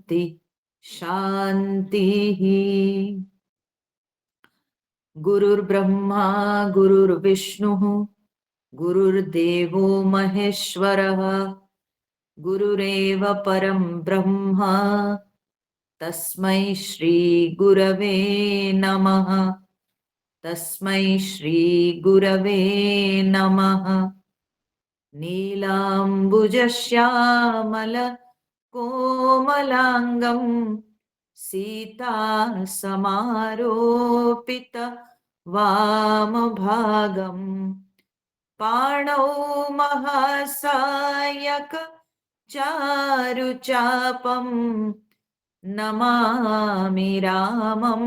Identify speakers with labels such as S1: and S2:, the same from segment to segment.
S1: शांति शांति। गुरुर्ब्रह्मा गुरुर्विष्णुः गुरुर्देवो महेश्वरः गुरुरेव परं ब्रह्म तस्मै श्री गुरवे नमः। तस्मै श्री गुरवे नमः। नीलाम्बुजश्यामल कोमलांगं सीता समारोपित वामभागं पाणौ महासायक चारुचापं नमामि रामं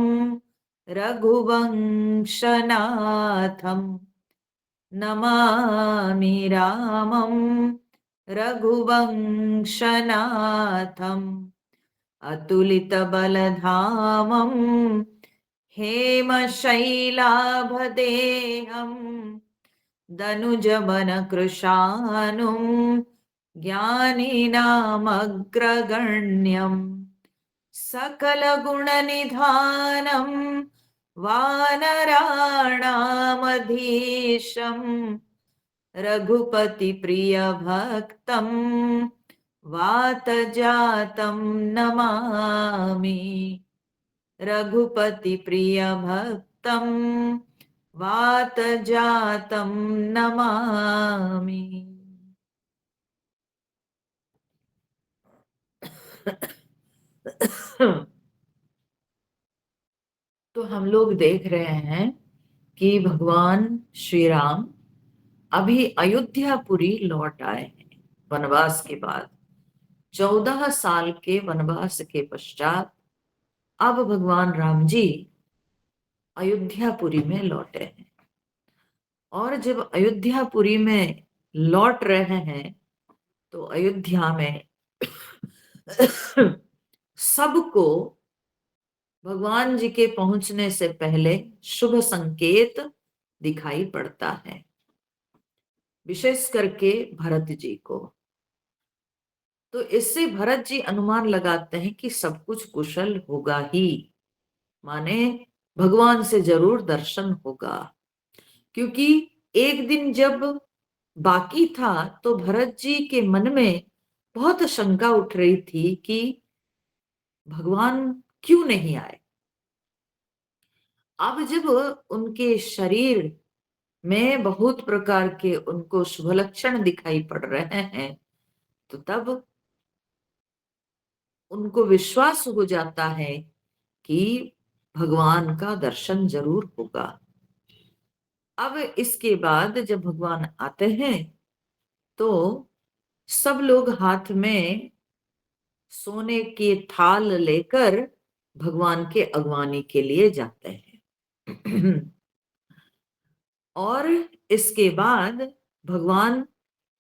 S1: रघुवंशनाथम्। नमामि रामं रघुवंशनाथम्। अतुलितबलधामं हेमशैलाभदेहं दनुजवनकृशानुं ज्ञानिनामग्रगण्यं सकलगुणनिधानं वानराणामधीशं रघुपतिप्रियभक्तं वातजातं नमामि। रघुपतिप्रियभक्तं वातजातं नमामि। तो हम लोग देख रहे हैं कि भगवान श्री राम अभी अयोध्यापुरी लौट आए हैं वनवास के बाद। 14 साल के वनवास के पश्चात अब भगवान राम जी अयोध्यापुरी में लौटे हैं। और जब अयोध्यापुरी में लौट रहे हैं तो अयोध्या में सबको भगवान जी के पहुंचने से पहले शुभ संकेत दिखाई पड़ता है, विशेष करके भरत जी को। तो इससे भरत जी अनुमान लगाते हैं कि सब कुछ कुशल होगा ही, माने भगवान से जरूर दर्शन होगा। क्योंकि एक दिन जब बाकी था तो भरत जी के मन में बहुत शंका उठ रही थी कि भगवान क्यों नहीं आए। अब जब उनके शरीर में बहुत प्रकार के उनको शुभ लक्षण दिखाई पड़ रहे हैं तो तब उनको विश्वास हो जाता है कि भगवान का दर्शन जरूर होगा। अब इसके बाद जब भगवान आते हैं तो सब लोग हाथ में सोने के थाल लेकर भगवान के अगवानी के लिए जाते हैं। और इसके बाद भगवान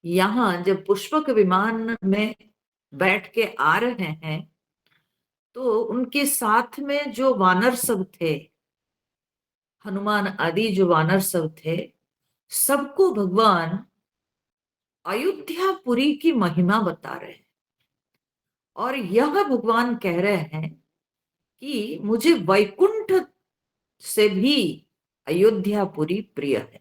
S1: यहाँ जब पुष्पक विमान में बैठ के आ रहे हैं तो उनके साथ में जो वानर सब थे, हनुमान आदि जो वानर सब थे, सबको भगवान अयोध्यापुरी की महिमा बता रहे हैं। और यह भगवान कह रहे हैं कि मुझे वैकुंठ से भी अयोध्यापुरी प्रिय है।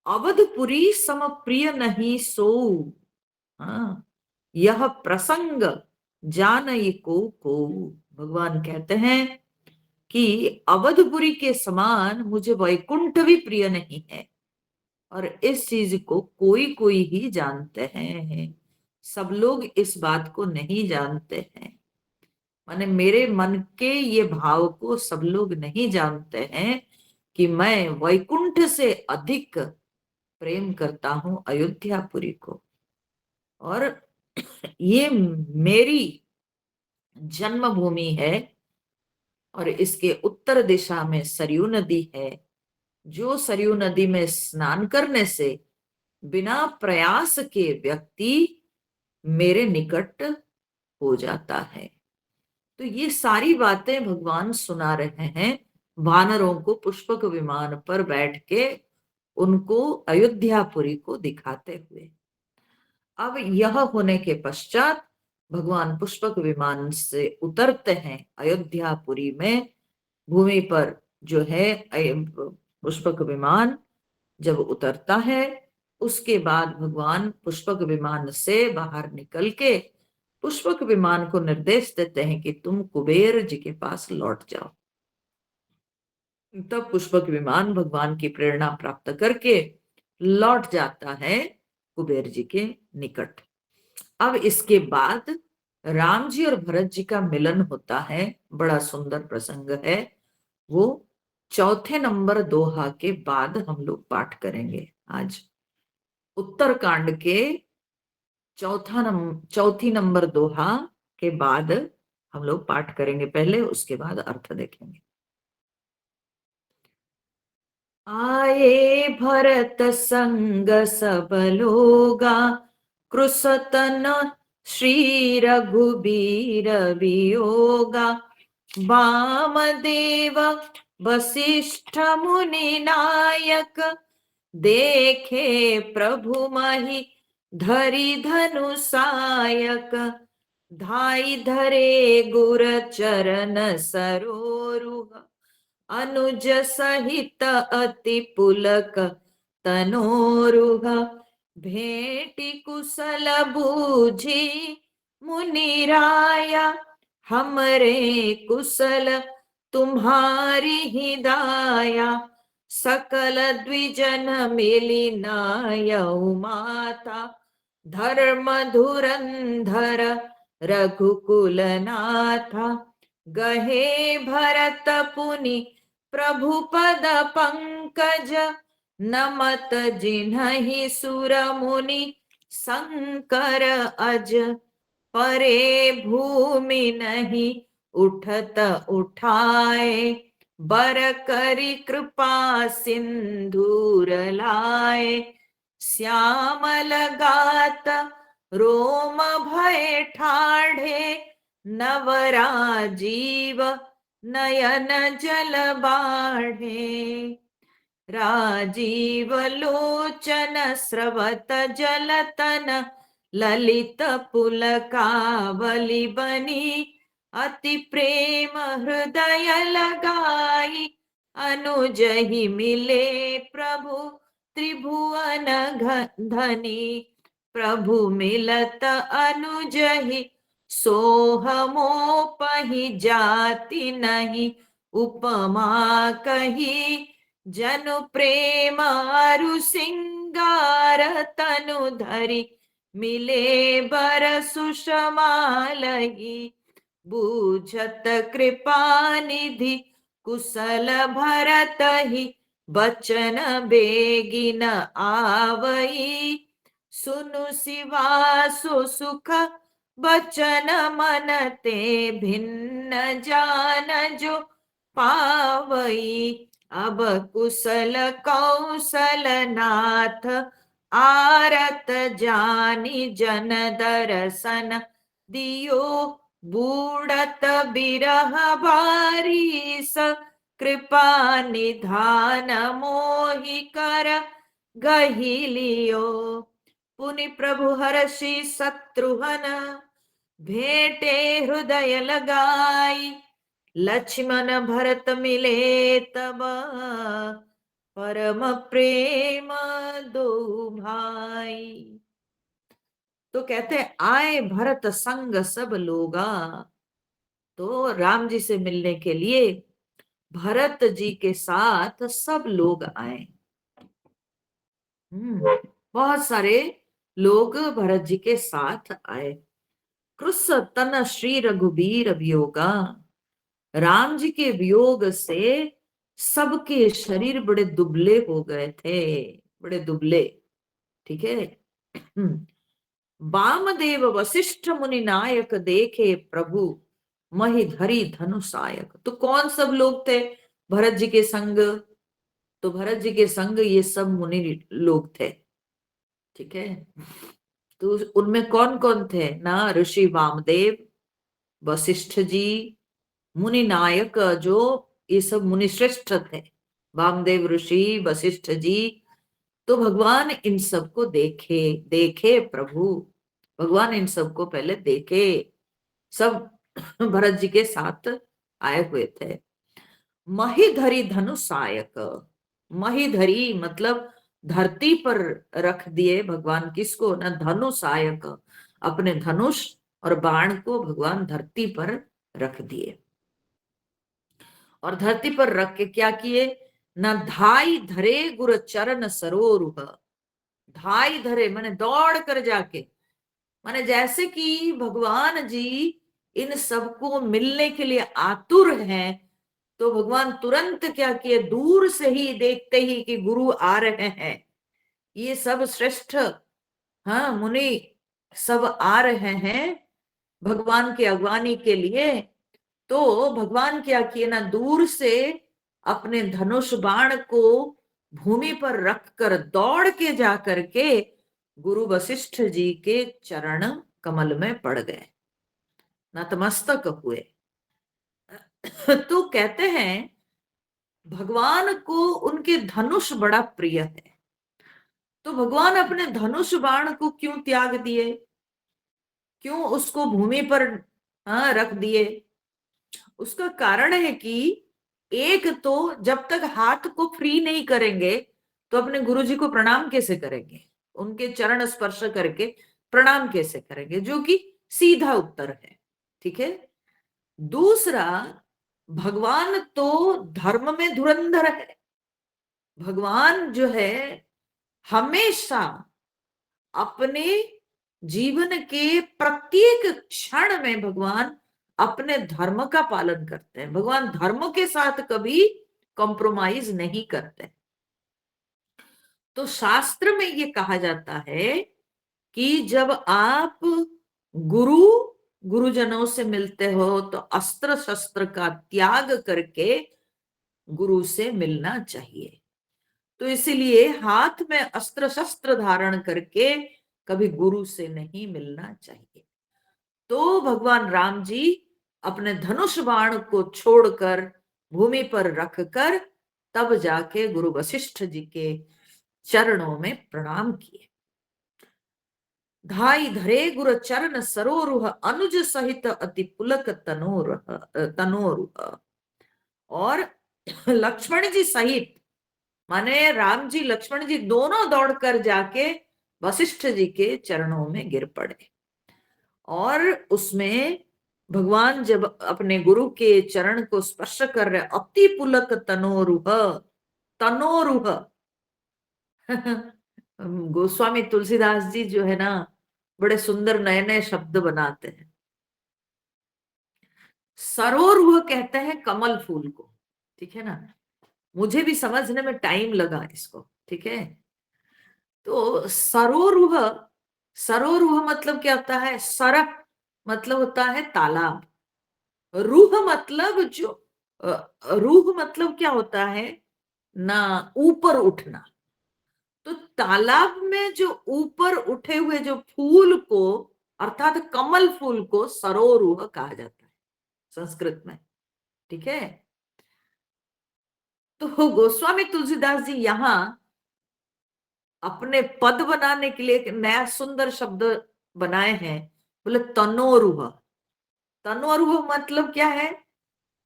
S1: अवधपुरी सम प्रिय नहीं सो। हाँ, यह प्रसंग जानई को भगवान कहते हैं कि अवधपुरी के समान मुझे वैकुंठ भी प्रिय नहीं है। और इस चीज को कोई कोई ही जानते हैं, सब लोग इस बात को नहीं जानते हैं। माने मेरे मन के ये भाव को सब लोग नहीं जानते हैं कि मैं वैकुंठ से अधिक प्रेम करता हूं अयोध्यापुरी को। और ये मेरी जन्मभूमि है और इसके उत्तर दिशा में सरयू नदी है, जो सरयू नदी में स्नान करने से बिना प्रयास के व्यक्ति मेरे निकट हो जाता है। तो ये सारी बातें भगवान सुना रहे हैं वानरों को पुष्पक विमान पर बैठ के, उनको अयोध्यापुरी को दिखाते हुए। अब यह होने के पश्चात भगवान पुष्पक विमान से उतरते हैं अयोध्यापुरी में, भूमि पर जो है पुष्पक विमान जब उतरता है, उसके बाद भगवान पुष्पक विमान से बाहर निकल के पुष्पक विमान को निर्देश देते हैं कि तुम कुबेर जी के पास लौट जाओ। तब पुष्पक विमान भगवान की प्रेरणा प्राप्त करके लौट जाता है कुबेर जी के निकट। अब इसके बाद राम जी और भरत जी का मिलन होता है, बड़ा सुंदर प्रसंग है वो। चौथे नंबर दोहा के बाद हम लोग पाठ करेंगे आज। उत्तरकांड के चौथी नंबर दोहा के बाद हम लोग पाठ करेंगे पहले, उसके बाद अर्थ देखेंगे। आए भरत संग सब लोगा, कृसतन श्री रघुबीर वियोगा। वामदेव वसिष्ठ मुनि नायक, देखे प्रभु महि धरि धनु सायक। धाई धरे गुर चरण सरोरुह, अनुज सहित अति पुलक तनोरुह। भेंटि कुशल बूझी मुनि राया, हमरे कुशल तुम्हारी ही दाया। सकल द्विजन मिली नायऊ माता, धर्म धुरंधर रघुकुल नाथा। गहे भरत पुनि प्रभु पद पंकज, नमत जिन्हि सुर मुनि शंकर अज। परे भूमि नहीं उठत उठाए, बर करी कृपा सिंधूर लाए। श्यामल गात रोम भय ठाढ़े, नवराजीव नयन जल बाढ़े। राजीव लोचन स्रवत जलतन, ललित पुलकावली बनी। अति प्रेम हृदय लगाई, अनुज ही मिले प्रभु त्रिभुवन धनी। प्रभु मिलत अनुज ही, सोहमो पही जाति नहीं। उपमा कही जनु प्रेम अरु सिंगार, तनु धरि मिले बर सुषमालही। बूझत कृपा निधि कुशल भरत ही, बचन बेगिन आवई। सुनु सिवासु सुख बचन मन ते, भिन्न जान जो पावई। अब कुशल कौशल नाथ, आरत जानी जन दर्शन दियो। बूढ़त बिरह बारीस, कृपा निधान मोहि कर गही लियो। पुनि प्रभु हर्षि शत्रुघ्न, भेंटे हृदय लगाई। लक्ष्मण भरत मिले तब, परम प्रेम दो भाई। तो कहते हैं आए भरत संग सब लोगा, तो राम जी से मिलने के लिए भरत जी के साथ सब लोग आए। बहुत सारे लोग भरत जी के साथ आए। कृस तन श्री रघुबीर वियोगा, राम जी के वियोग से सबके शरीर बड़े दुबले हो गए थे, बड़े दुबले। ठीक है। वामदेव वशिष्ठ मुनि नायक, देखे प्रभु महि धरि धनुषायक। तो कौन सब लोग थे भरत जी के संग? तो भरत जी के संग ये सब मुनि लोग थे। ठीक है। तो उनमें कौन कौन थे ना? ऋषि वामदेव, वशिष्ठ जी, मुनि नायक, जो ये सब मुनि श्रेष्ठ थे, वामदेव ऋषि, वशिष्ठ जी। तो भगवान इन सबको देखे प्रभु भगवान इन सबको पहले देखे, सब भरत जी के साथ आए हुए थे। महीधरी धनुषायक, महीधरी मतलब धरती पर रख दिए भगवान, किसको ना, धनुषायक, अपने धनुष और बाण को भगवान धरती पर रख दिए। और धरती पर रख के क्या किए ना, धाई धरे गुरु चरण सरोरुह, धाई धरे माने दौड़ कर जाके, माने जैसे कि भगवान जी इन सबको मिलने के लिए आतुर हैं, तो भगवान तुरंत क्या किए, दूर से ही देखते ही कि गुरु आ रहे हैं, ये सब श्रेष्ठ, हाँ मुनि सब आ रहे हैं भगवान की अगवानी के लिए। तो भगवान क्या किए ना, दूर से अपने धनुष बाण को भूमि पर रखकर दौड़ के जा करके गुरु वशिष्ठ जी के चरण कमल में पड़ गए, नतमस्तक हुए। तो कहते हैं भगवान को उनके धनुष बड़ा प्रिय है, तो भगवान अपने धनुष बाण को क्यों त्याग दिए, क्यों उसको भूमि पर रख दिए? उसका कारण है कि एक तो जब तक हाथ को फ्री नहीं करेंगे तो अपने गुरु जी को प्रणाम कैसे करेंगे, उनके चरण स्पर्श करके प्रणाम कैसे करेंगे, जो कि सीधा उत्तर है, ठीक है। दूसरा, भगवान तो धर्म में धुरंधर है, भगवान जो है हमेशा अपने जीवन के प्रत्येक क्षण में भगवान अपने धर्म का पालन करते हैं, भगवान धर्म के साथ कभी कॉम्प्रोमाइज नहीं करते। तो शास्त्र में ये कहा जाता है कि जब आप गुरु गुरुजनों से मिलते हो तो अस्त्र शस्त्र का त्याग करके गुरु से मिलना चाहिए। तो इसीलिए हाथ में अस्त्र शस्त्र धारण करके कभी गुरु से नहीं मिलना चाहिए। तो भगवान राम जी अपने धनुष बाण को छोड़कर भूमि पर रखकर तब जाके गुरु वशिष्ठ जी के चरणों में प्रणाम किए। धाई धरे गुरु चरण सरोरुह, अनुज सहित अति पुलक तनोरुह। और लक्ष्मण जी सहित, माने राम जी लक्ष्मण जी दोनों दौड़कर जाके वशिष्ठ जी के चरणों में गिर पड़े। और उसमें भगवान जब अपने गुरु के चरण को स्पर्श कर रहे, अति पुलक तनोरुह, तनोरुह गोस्वामी तुलसीदास जी जो है ना, बड़े सुंदर नए नए शब्द बनाते हैं। सरोरुह कहते हैं कमल फूल को, ठीक है ना, मुझे भी समझने में टाइम लगा इसको, ठीक है। तो सरोरुह, सरोरुह मतलब क्या होता है, सरह मतलब होता है तालाब, रूह मतलब जो रूह मतलब क्या होता है ना, ऊपर उठना। तो तालाब में जो ऊपर उठे हुए जो फूल को, अर्थात कमल फूल को सरोरुह कहा जाता है संस्कृत में, ठीक है। तो गोस्वामी तुलसीदास जी यहाँ अपने पद बनाने के लिए एक नया सुंदर शब्द बनाए हैं, बोले तनोरुह। तनोरुह मतलब क्या है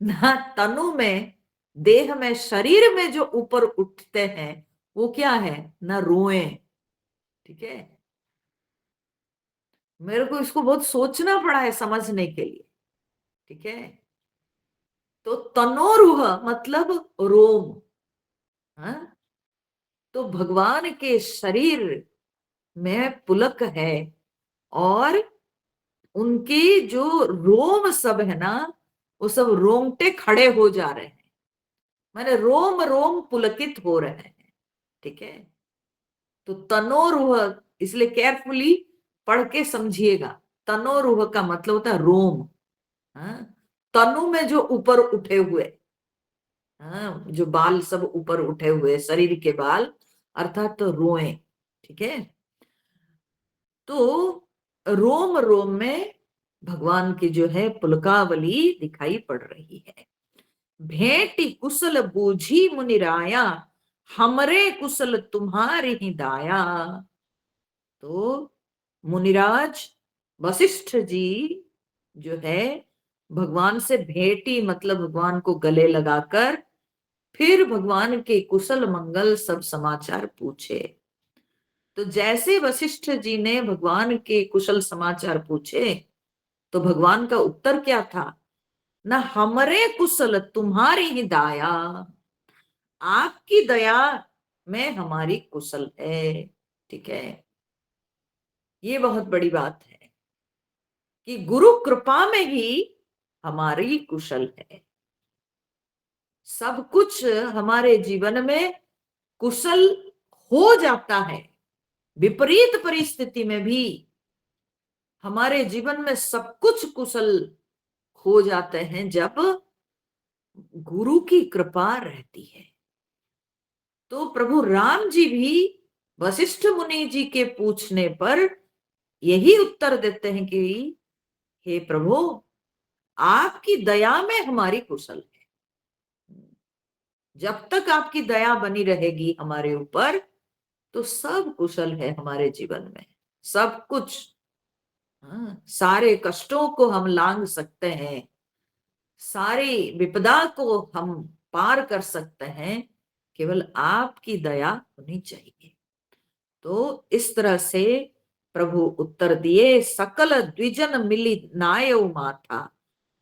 S1: ना, तनु में, देह में, शरीर में जो ऊपर उठते हैं वो क्या है ना, रोएं, ठीक है। मेरे को इसको बहुत सोचना पड़ा है समझने के लिए, ठीक है। तो तनोरुह मतलब रोम, हाँ? तो भगवान के शरीर में पुलक है और उनके जो रोम सब है ना, वो सब रोंगटे खड़े हो जा रहे हैं, माने रोम रोम पुलकित हो रहे हैं, ठीक है। तो तनोरुह, इसलिए केयरफुली पढ़ के समझिएगा, तनोरुह का मतलब होता है रोम, हाँ? तनु में जो ऊपर उठे हुए, हाँ, जो बाल सब ऊपर उठे हुए, शरीर के बाल, अर्थात तो रोए, ठीक है। तो रोम रोम में भगवान की जो है पुलकावली दिखाई पड़ रही है। भेंटी कुशल बूझी मुनिराया, हमरे कुशल तुम्हारे ही दाया। तो मुनिराज वशिष्ठ जी जो है भगवान से भेंटी, मतलब भगवान को गले लगाकर फिर भगवान के कुशल मंगल सब समाचार पूछे। तो जैसे वशिष्ठ जी ने भगवान के कुशल समाचार पूछे तो भगवान का उत्तर क्या था? न हमरे कुशल तुम्हारी ही दाया, आपकी दया में हमारी कुशल है। ठीक है, ये बहुत बड़ी बात है कि गुरु कृपा में ही हमारी कुशल है। सब कुछ हमारे जीवन में कुशल हो जाता है। विपरीत परिस्थिति में भी हमारे जीवन में सब कुछ कुशल हो जाते हैं जब गुरु की कृपा रहती है। तो प्रभु राम जी भी वशिष्ठ मुनि जी के पूछने पर यही उत्तर देते हैं कि हे प्रभु, आपकी दया में हमारी कुशल है। जब तक आपकी दया बनी रहेगी हमारे ऊपर तो सब कुशल है हमारे जीवन में, सब कुछ। हाँ, सारे कष्टों को हम लांघ सकते हैं, सारी विपदा को हम पार कर सकते हैं, केवल आपकी दया होनी चाहिए। तो इस तरह से प्रभु उत्तर दिए, सकल द्विजन मिली नायव माथा।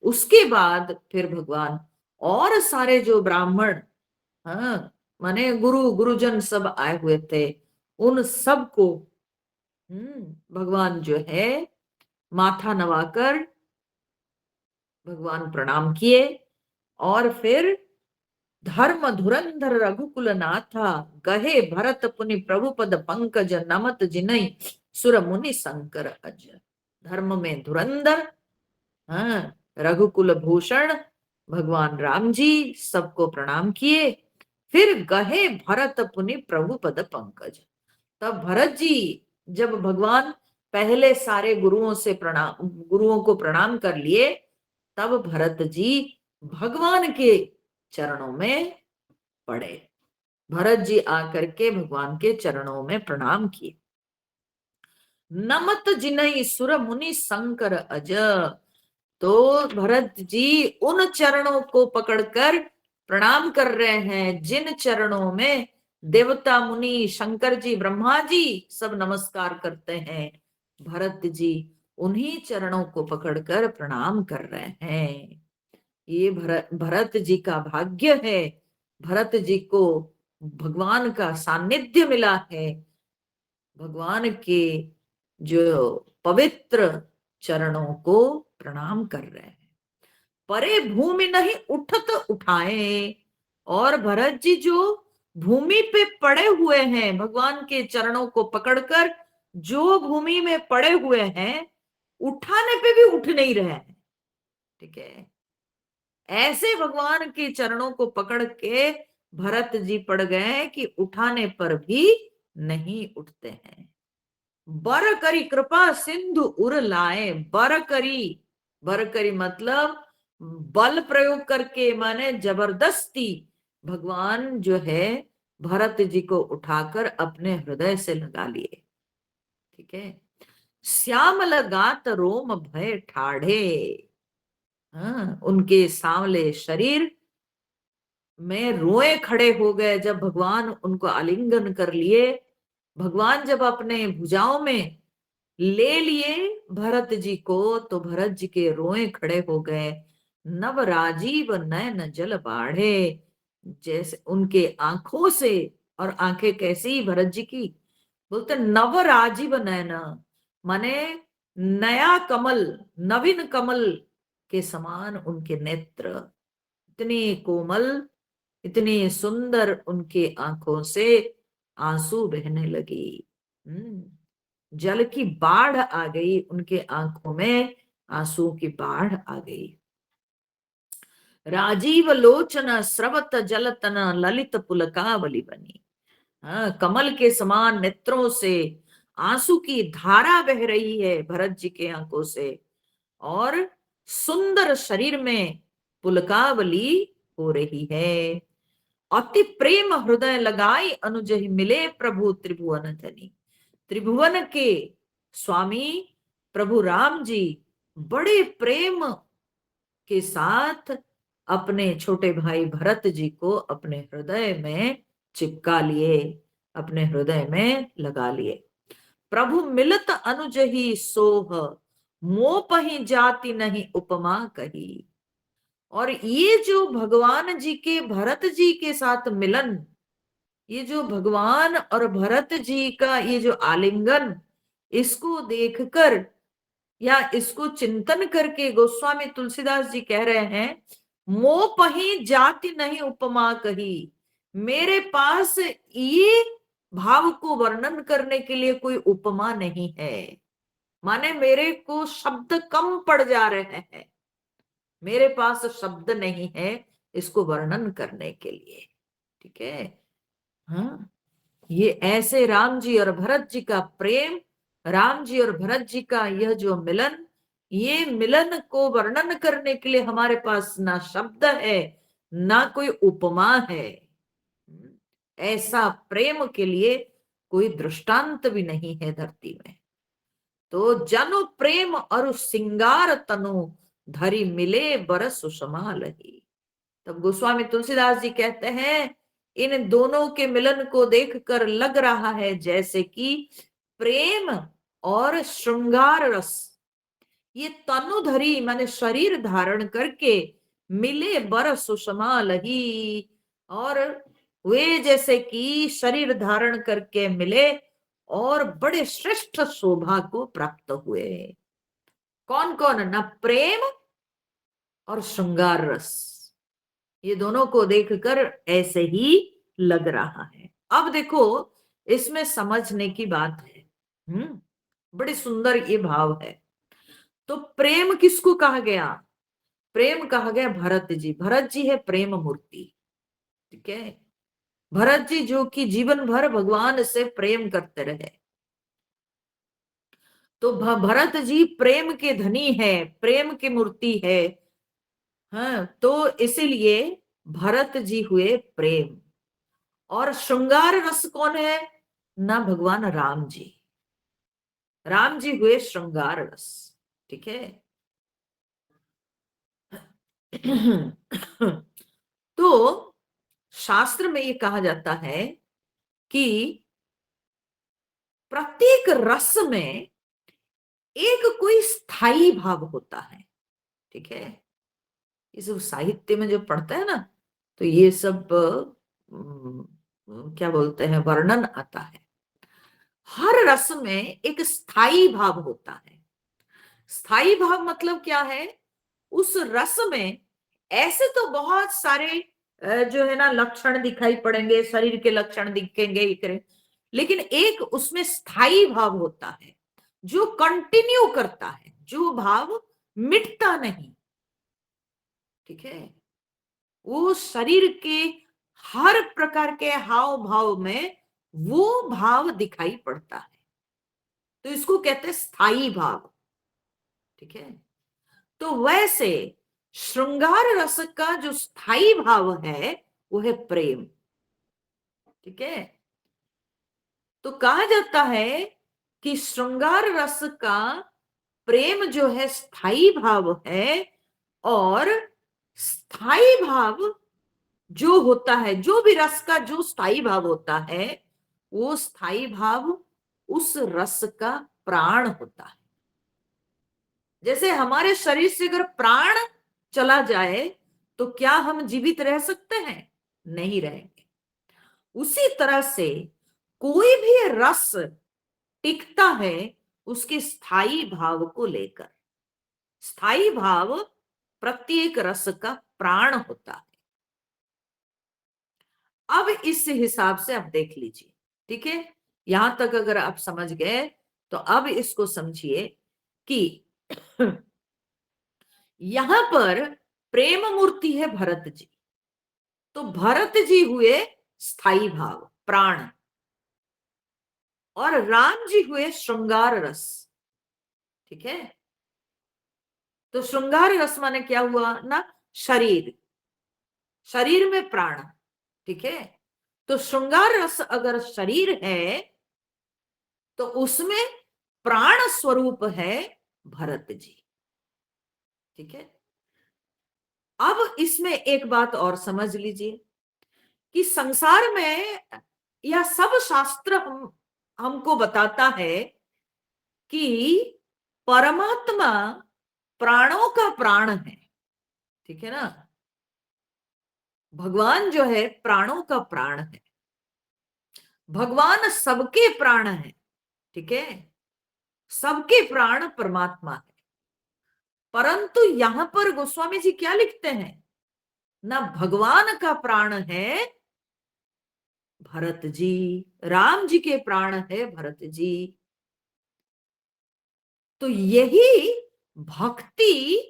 S1: उसके बाद फिर भगवान और सारे जो ब्राह्मण, हाँ, माने गुरु गुरुजन सब आए हुए थे, उन सब को भगवान जो है माथा नवाकर भगवान प्रणाम किए। और फिर धर्म धुरंधर रघुकुल नाथा, गहे भरत पुनि प्रभुपद पंकज, नमत जिनई सुर मुनि शंकर अज। धर्म में धुरंधर, हाँ, रघुकुल भूषण भगवान राम जी सबको प्रणाम किए। फिर गहे भरत पुनि प्रभुपद पंकज। तब भरत जी जब भगवान पहले सारे गुरुओं को प्रणाम कर लिए, तब भरत जी भगवान के चरणों में पड़े। भरत जी आकर के भगवान के चरणों में प्रणाम किए। नमत जिनहि सुर मुनि शंकर अज। तो भरत जी उन चरणों को पकड़कर प्रणाम कर रहे हैं जिन चरणों में देवता मुनि शंकर जी ब्रह्मा जी सब नमस्कार करते हैं। भरत जी उन्हीं चरणों को पकड़कर प्रणाम कर रहे हैं। ये भरत जी का भाग्य है। भरत जी को भगवान का सानिध्य मिला है। भगवान के जो पवित्र चरणों को प्रणाम कर रहे हैं। परे भूमि नहीं उठत उठाए। और भरत जी जो भूमि पे पड़े हुए हैं, भगवान के चरणों को पकड़कर जो भूमि में पड़े हुए हैं, उठाने पे भी उठ नहीं रहे हैं। ठीक है, ऐसे भगवान के चरणों को पकड़ के भरत जी पड़ गए कि उठाने पर भी नहीं उठते हैं। बर करी कृपा सिंधु उर लाए। बर करी मतलब बल प्रयोग करके, माने जबरदस्ती भगवान जो है भरत जी को उठाकर अपने हृदय से लगा लिए। ठीक है, श्याम लगात रोम भय ठाढ़े। हाँ, उनके सांवले शरीर में रोए खड़े हो गए जब भगवान उनको आलिंगन कर लिए। भगवान जब अपने भुजाओं में ले लिए भरत जी को तो भरत जी के रोए खड़े हो गए। नव राजीव नयन जल बाढ़े। जैसे उनके आंखों से, और आंखें कैसी भरत जी की, बोलते नव राजीव नयन, माने नया कमल, नवीन कमल के समान उनके नेत्र। इतने कोमल, इतने सुंदर उनके आंखों से आंसू बहने लगी। जल की बाढ़ आ गई उनके आंखों में, आंसू की बाढ़ आ गई। राजीव लोचन स्रवत जलतन ललित पुलकावली बनी। हाँ, कमल के समान नेत्रों से आंसू की धारा बह रही है भरत जी के आंखों से, और सुंदर शरीर में पुलकावली हो रही है। अति प्रेम हृदय लगाई अनुजहि मिले प्रभु त्रिभुवन धनी। त्रिभुवन के स्वामी प्रभु राम जी बड़े प्रेम के साथ अपने छोटे भाई भरत जी को अपने हृदय में चिपका लिए, अपने हृदय में लगा लिए। प्रभु मिलत अनुज ही सोह, मोपहि जाति नहीं उपमा कही। और ये जो भगवान जी के भरत जी के साथ मिलन, ये जो भगवान और भरत जी का ये जो आलिंगन, इसको देखकर या इसको चिंतन करके गोस्वामी तुलसीदास जी कह रहे हैं, मोह पही जाति नहीं उपमा कही। मेरे पास ये भाव को वर्णन करने के लिए कोई उपमा नहीं है, माने मेरे को शब्द कम पड़ जा रहे हैं, मेरे पास शब्द नहीं है इसको वर्णन करने के लिए। ठीक है, हाँ, ये ऐसे राम जी और भरत जी का प्रेम, राम जी और भरत जी का यह जो मिलन, ये मिलन को वर्णन करने के लिए हमारे पास ना शब्द है ना कोई उपमा है। ऐसा प्रेम के लिए कोई दृष्टांत भी नहीं है धरती में। तो जनु प्रेम और सिंगार तनु, धरी मिले बरस सुषमा लही। तब गोस्वामी तुलसीदास जी कहते हैं, इन दोनों के मिलन को देखकर लग रहा है जैसे कि प्रेम और श्रृंगार रस ये तनुधरी माने शरीर धारण करके मिले बर सुषमा लही, और वे जैसे कि शरीर धारण करके मिले और बड़े श्रेष्ठ शोभा को प्राप्त हुए। कौन कौन? न प्रेम और श्रृंगार रस, ये दोनों को देखकर ऐसे ही लग रहा है। अब देखो इसमें समझने की बात है, बड़ी सुंदर ये भाव है। तो प्रेम किसको कहा गया? प्रेम कहा गया भरत जी। भरत जी है प्रेम मूर्ति। ठीक है, भरत जी जो कि जीवन भर भगवान से प्रेम करते रहे, तो भरत जी प्रेम के धनी है, प्रेम की मूर्ति है। हाँ, तो इसीलिए भरत जी हुए प्रेम। और श्रृंगार रस कौन है? ना भगवान राम जी, राम जी हुए श्रृंगार रस। ठीक है तो शास्त्र में ये कहा जाता है कि प्रत्येक रस में एक कोई स्थायी भाव होता है। ठीक है, ये सब साहित्य में जो पढ़ता है ना, तो ये सब क्या बोलते हैं, वर्णन आता है। हर रस में एक स्थायी भाव होता है। स्थायी भाव मतलब क्या है? उस रस में ऐसे तो बहुत सारे जो है ना लक्षण दिखाई पड़ेंगे, शरीर के लक्षण दिखेंगे, लेकिन एक उसमें स्थायी भाव होता है जो कंटिन्यू करता है, जो भाव मिटता नहीं। ठीक है, वो शरीर के हर प्रकार के हाव भाव में वो भाव दिखाई पड़ता है, तो इसको कहते हैं स्थायी भाव। ठीक है, तो वैसे श्रृंगार रस का जो स्थायी भाव है वो है प्रेम। ठीक है, तो कहा जाता है कि श्रृंगार रस का प्रेम जो है स्थायी भाव है, और स्थायी भाव जो होता है, जो भी रस का जो स्थायी भाव होता है, वो स्थायी भाव उस रस का प्राण होता है। जैसे हमारे शरीर से अगर प्राण चला जाए तो क्या हम जीवित रह सकते हैं? नहीं रहेंगे। उसी तरह से कोई भी रस टिकता है उसके स्थायी भाव को लेकर। स्थायी भाव प्रत्येक रस का प्राण होता है। अब इस हिसाब से आप देख लीजिए। ठीक है, यहां तक अगर आप समझ गए तो अब इसको समझिए कि यहां पर प्रेम मूर्ति है भरत जी, तो भरत जी हुए स्थायी भाव प्राण, और राम जी हुए श्रृंगार रस। ठीक है, तो श्रृंगार रस माने क्या हुआ ना? शरीर, शरीर में प्राण। ठीक है, तो श्रृंगार रस अगर शरीर है तो उसमें प्राण स्वरूप है, भरत जी। ठीक है। अब इसमें एक बात और समझ लीजिए कि संसार में यह सब शास्त्र हमको बताता है कि परमात्मा प्राणों का प्राण है। ठीक है ना। भगवान जो है प्राणों का प्राण है। भगवान सबके प्राण है। ठीक है। सबके प्राण परमात्मा है। परंतु यहां पर गोस्वामी जी क्या लिखते हैं, ना भगवान का प्राण है भरत जी, राम जी के प्राण है भरत जी। तो यही भक्ति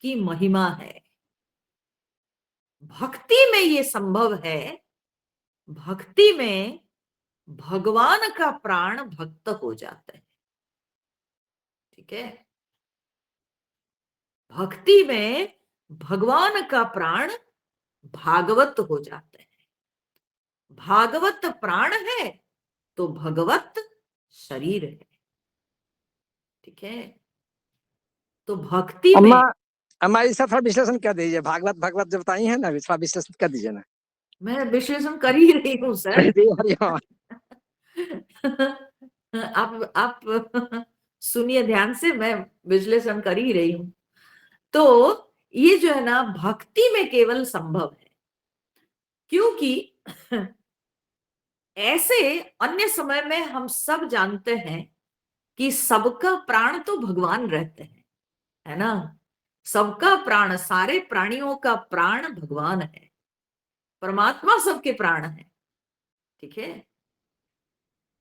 S1: की महिमा है। भक्ति में ये संभव है। भक्ति में भगवान का प्राण भक्त हो जाता है। ठीक है। भक्ति में भगवान का प्राण भागवत हो जाता है। भागवत प्राण है तो भगवत शरीर है। ठीक है। तो भक्ति
S2: अम्मा,
S1: में
S2: अम्मा इसका थोड़ा विश्लेषण कर दीजिए। भागवत भागवत जो बताई है ना, थोड़ा विश्लेषण कर दीजिए ना।
S1: मैं विश्लेषण कर ही रही हूं सर। आप सुनिए ध्यान से, मैं विश्लेषण कर ही रही हूं। तो ये जो है ना भक्ति में केवल संभव है, क्योंकि ऐसे अन्य समय में हम सब जानते हैं कि सबका प्राण तो भगवान रहते हैं, है ना। सबका प्राण, सारे प्राणियों का प्राण भगवान है। परमात्मा सबके प्राण है। ठीक है।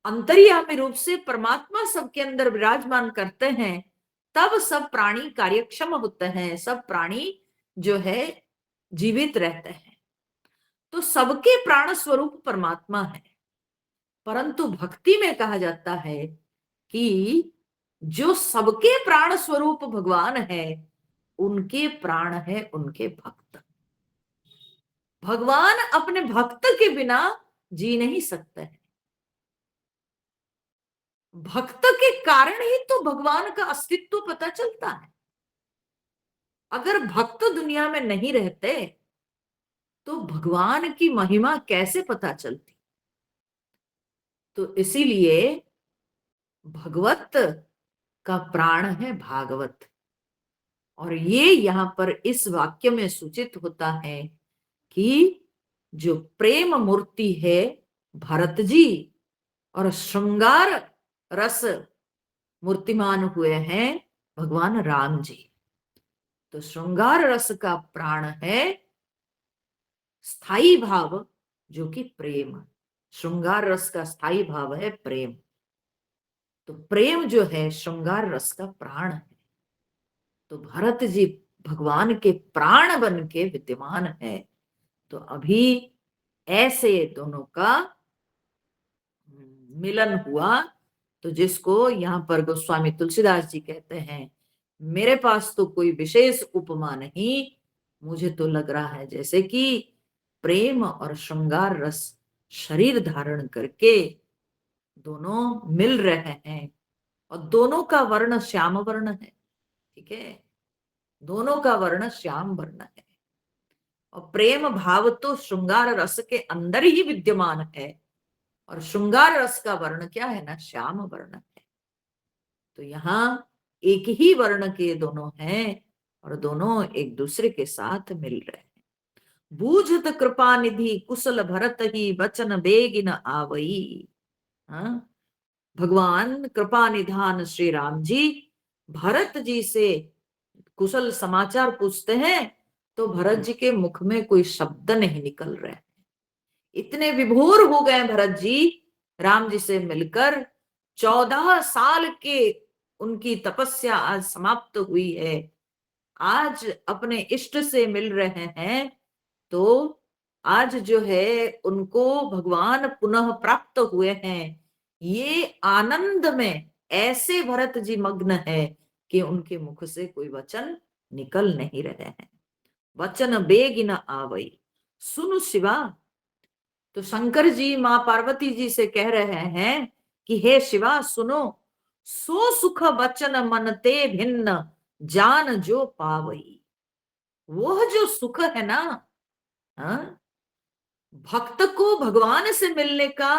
S1: अंतर्यामी रूप से परमात्मा सबके अंदर विराजमान करते हैं, तब सब प्राणी कार्यक्षम होते हैं, सब प्राणी जो है जीवित रहते हैं। तो सबके प्राण स्वरूप परमात्मा है। परंतु भक्ति में कहा जाता है कि जो सबके प्राण स्वरूप भगवान है, उनके प्राण है उनके भक्त। भगवान अपने भक्त के बिना जी नहीं सकते हैं। भक्त के कारण ही तो भगवान का अस्तित्व पता चलता है। अगर भक्त दुनिया में नहीं रहते तो भगवान की महिमा कैसे पता चलती। तो इसीलिए भगवत का प्राण है भागवत। और ये यहां पर इस वाक्य में सूचित होता है कि जो प्रेम मूर्ति है भरत जी, और श्रृंगार रस मूर्तिमान हुए हैं भगवान राम जी। तो श्रृंगार रस का प्राण है स्थाई भाव, जो कि प्रेम। श्रृंगार रस का स्थाई भाव है प्रेम। तो प्रेम जो है श्रृंगार रस का प्राण है। तो भरत जी भगवान के प्राण बन के विद्यमान है। तो अभी ऐसे दोनों का मिलन हुआ, तो जिसको यहाँ पर गोस्वामी तुलसीदास जी कहते हैं, मेरे पास तो कोई विशेष उपमा नहीं, मुझे तो लग रहा है जैसे कि प्रेम और श्रृंगार रस शरीर धारण करके दोनों मिल रहे हैं, और दोनों का वर्ण श्याम वर्ण है। ठीक है। दोनों का वर्ण श्याम वर्ण है। और प्रेम भाव तो श्रृंगार रस के अंदर ही विद्यमान है, और श्रृंगार रस का वर्ण क्या है ना, श्याम वर्ण है। तो यहाँ एक ही वर्ण के दोनों हैं, और दोनों एक दूसरे के साथ मिल रहे हैं। बूझत कृपा निधि कुशल भरत ही वचन बेगिन आवई। हाँ? भगवान कृपा निधान श्री राम जी भरत जी से कुशल समाचार पूछते हैं, तो भरत जी के मुख में कोई शब्द नहीं निकल रहे। इतने विभोर हो गए भरत जी राम जी से मिलकर। 14 साल के उनकी तपस्या आज समाप्त हुई है। आज अपने इष्ट से मिल रहे हैं, तो आज जो है उनको भगवान पुनः प्राप्त हुए हैं। ये आनंद में ऐसे भरत जी मग्न है कि उनके मुख से कोई वचन निकल नहीं रहे हैं। वचन बेगिन आवई, सुनु शिवा। तो शंकर जी मां पार्वती जी से कह रहे हैं कि हे शिवा सुनो, सो सुख बचन मन ते भिन्न जान जो पावई। वह जो सुख है ना, हाँ, भक्त को भगवान से मिलने का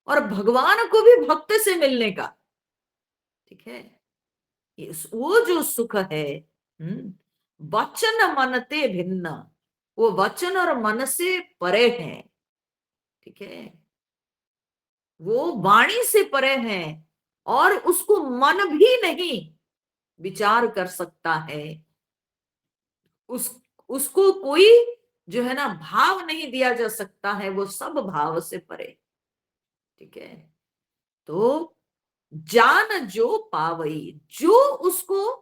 S1: और भगवान को भी भक्त से मिलने का, ठीक है, वो जो सुख है, वचन मनते भिन्न, वो वचन और मन से परे है, ठीक है, वो वाणी से परे है और उसको मन भी नहीं विचार कर सकता है, उस उसको कोई जो है ना भाव नहीं दिया जा सकता है, वो सब भाव से परे, ठीक है। तो जान जो पावई, जो उसको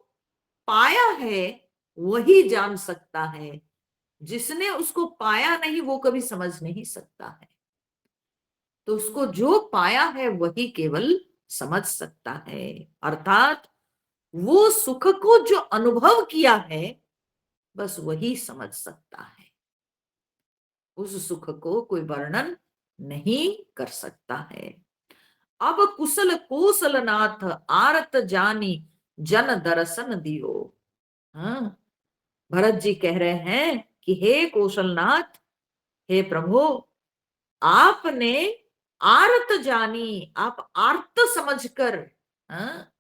S1: पाया है वही जान सकता है, जिसने उसको पाया नहीं वो कभी समझ नहीं सकता है। तो उसको जो पाया है वही केवल समझ सकता है, अर्थात वो सुख को जो अनुभव किया है बस वही समझ सकता है, उस सुख को कोई वर्णन नहीं कर सकता है। अब कुशल कौशल नाथ आरत जानी जन दर्शन दियो। हाँ, भरत जी कह रहे हैं कि हे कौशलनाथ, हे प्रभु, आपने आर्त जानी, आप आर्त समझकर, हाँ,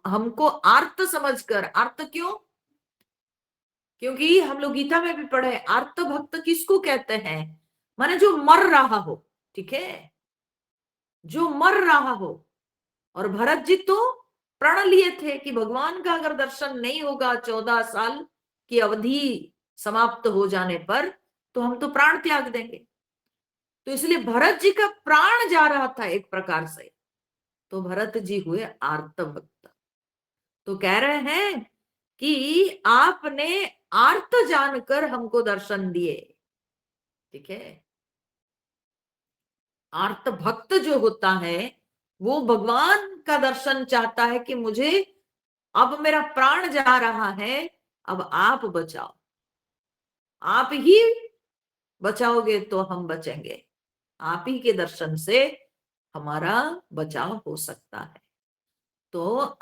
S1: हमको आर्त समझकर, आर्त क्यों? क्योंकि हम लोग गीता में भी पढ़े आर्त भक्त किसको कहते हैं, माने जो मर रहा हो, ठीक है, जो मर रहा हो। और भरत जी तो प्रण लिए थे कि भगवान का अगर दर्शन नहीं होगा 14 साल की अवधि समाप्त हो जाने पर तो हम तो प्राण त्याग देंगे। तो इसलिए भरत जी का प्राण जा रहा था एक प्रकार से, तो भरत जी हुए आर्त भक्त। तो कह रहे हैं कि आपने आर्त जानकर हमको दर्शन दिए, ठीक है। आर्त भक्त जो होता है वो भगवान का दर्शन चाहता है कि मुझे अब मेरा प्राण जा रहा है, अब आप बचाओ, आप ही बचाओगे तो हम बचेंगे, आप ही के दर्शन से हमारा बचाव हो सकता है। तो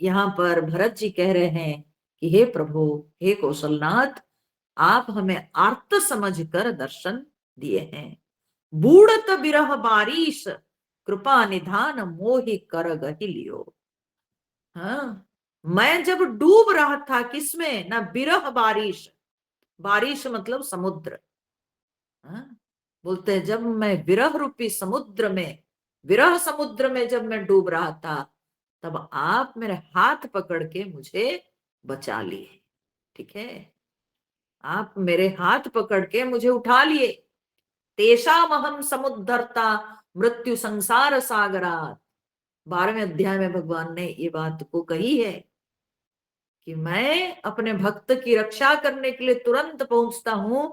S1: यहाँ पर भरत जी कह रहे हैं कि हे प्रभु, हे कौशलनाथ, आप हमें आर्त समझकर दर्शन दिए हैं। बूढ़त बिरह बारिश कृपा निधान मोहि कर गहि लियो। हाँ, मैं जब डूब रहा था किसमें ना, बिरह बारिश, बारिश मतलब समुद्र, हाँ? बोलते हैं जब मैं विरह रूपी समुद्र में, विरह समुद्र में जब मैं डूब रहा था तब आप मेरे हाथ पकड़ के मुझे बचा लिए, ठीक है, आप मेरे हाथ पकड़ के मुझे उठा लिए। तेषाम अहम समुद्धरता मृत्यु संसार सागरात, 12वें अध्याय में भगवान ने ये बात को कही है कि मैं अपने भक्त की रक्षा करने के लिए तुरंत पहुंचता हूं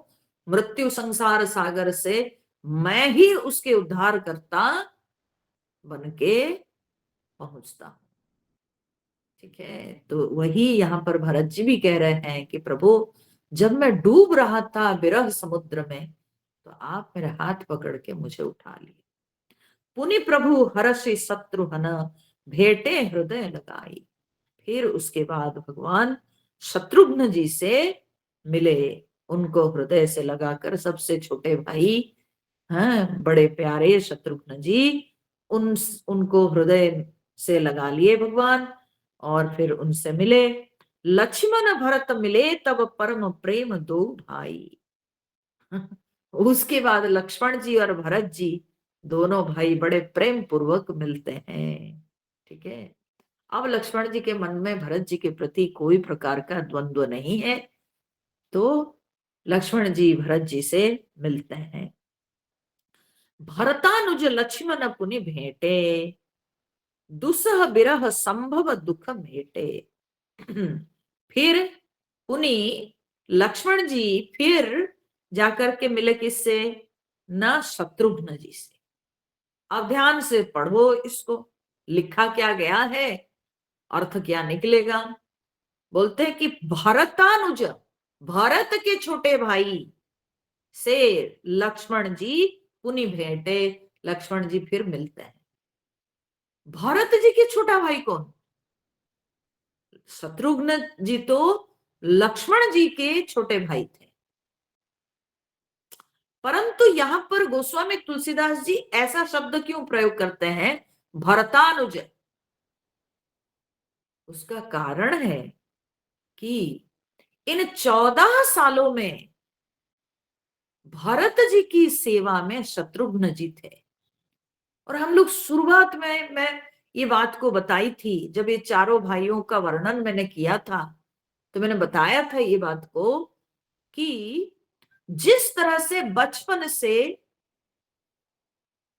S1: मृत्यु संसार सागर से, मैं ही उसके उद्धार करता बन के पहुंचता हूं, ठीक है। तो वही यहाँ पर भरत जी भी कह रहे हैं कि प्रभु, जब मैं डूब रहा था विरह समुद्र में तो आप मेरे हाथ पकड़ के मुझे उठा लिए। पुनि प्रभु हर्षि शत्रुघ्न भेटे हृदय लगाई। फिर उसके बाद भगवान शत्रुघ्न जी से मिले, उनको हृदय से लगाकर, सबसे छोटे भाई हैं, बड़े प्यारे शत्रुघ्न जी, उनको हृदय से लगा लिए भगवान और फिर उनसे मिले। लक्ष्मण भरत मिले तब परम प्रेम दो भाई। उसके बाद लक्ष्मण जी और भरत जी दोनों भाई बड़े प्रेम पूर्वक मिलते हैं, ठीक है। अब लक्ष्मण जी के मन में भरत जी के प्रति कोई प्रकार का द्वंद्व नहीं है, तो लक्ष्मण जी भरत जी से मिलते हैं। भरतानुज लक्ष्मण पुनि भेंटे दुसह बिरह संभव दुख भेंटे। फिर पुनि लक्ष्मण जी फिर जाकर के मिले किससे, न शत्रुघ्न जी से। अब ध्यान से पढ़ो इसको, लिखा क्या गया है, अर्थ क्या निकलेगा। बोलते हैं कि भरतानुज, भरत के छोटे भाई से लक्ष्मण जी पुनि भेंटे, लक्ष्मण जी फिर मिलते हैं। भरत जी के छोटा भाई कौन? शत्रुघ्न जी तो लक्ष्मण जी के छोटे भाई थे। परंतु यहां पर गोस्वामी तुलसीदास जी ऐसा शब्द क्यों प्रयोग करते हैं, भरतानुज? उसका कारण है कि इन 14 सालों में भरत जी की सेवा में शत्रुघ्न जी थे। और हम लोग शुरुआत में मैं ये बात को बताई थी, जब ये चारों भाइयों का वर्णन मैंने किया था, तो मैंने बताया था ये बात को कि जिस तरह से बचपन से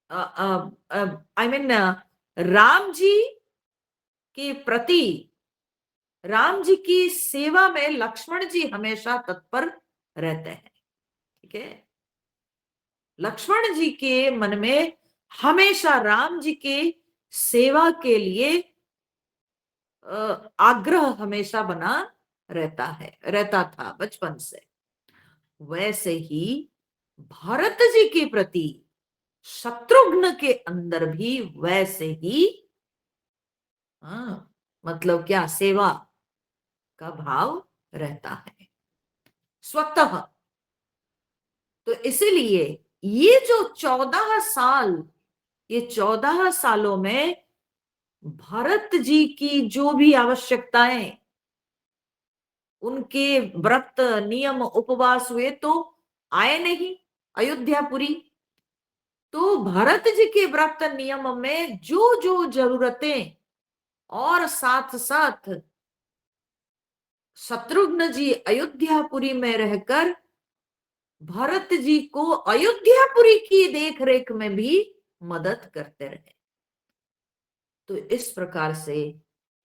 S1: आई मीन राम जी के प्रति, राम जी की सेवा में लक्ष्मण जी हमेशा तत्पर रहते हैं। ठीक है, लक्ष्मण जी के मन में हमेशा राम जी के सेवा के लिए आग्रह हमेशा बना रहता था बचपन से। वैसे ही भरत जी के प्रति शत्रुघ्न के अंदर भी वैसे ही मतलब क्या, सेवा का भाव रहता है स्वतः। तो इसीलिए ये जो 14 साल, ये 14 सालों में भरत जी की जो भी आवश्यकताएं, उनके व्रत नियम उपवास हुए तो आए नहीं अयोध्यापुरी। तो भरत जी के व्रत नियम में जो जो जरूरतें, और साथ साथ शत्रुघ्न जी अयोध्यापुरी में रहकर भरत जी को अयोध्यापुरी की देख रेख में भी मदद करते रहे। तो इस प्रकार से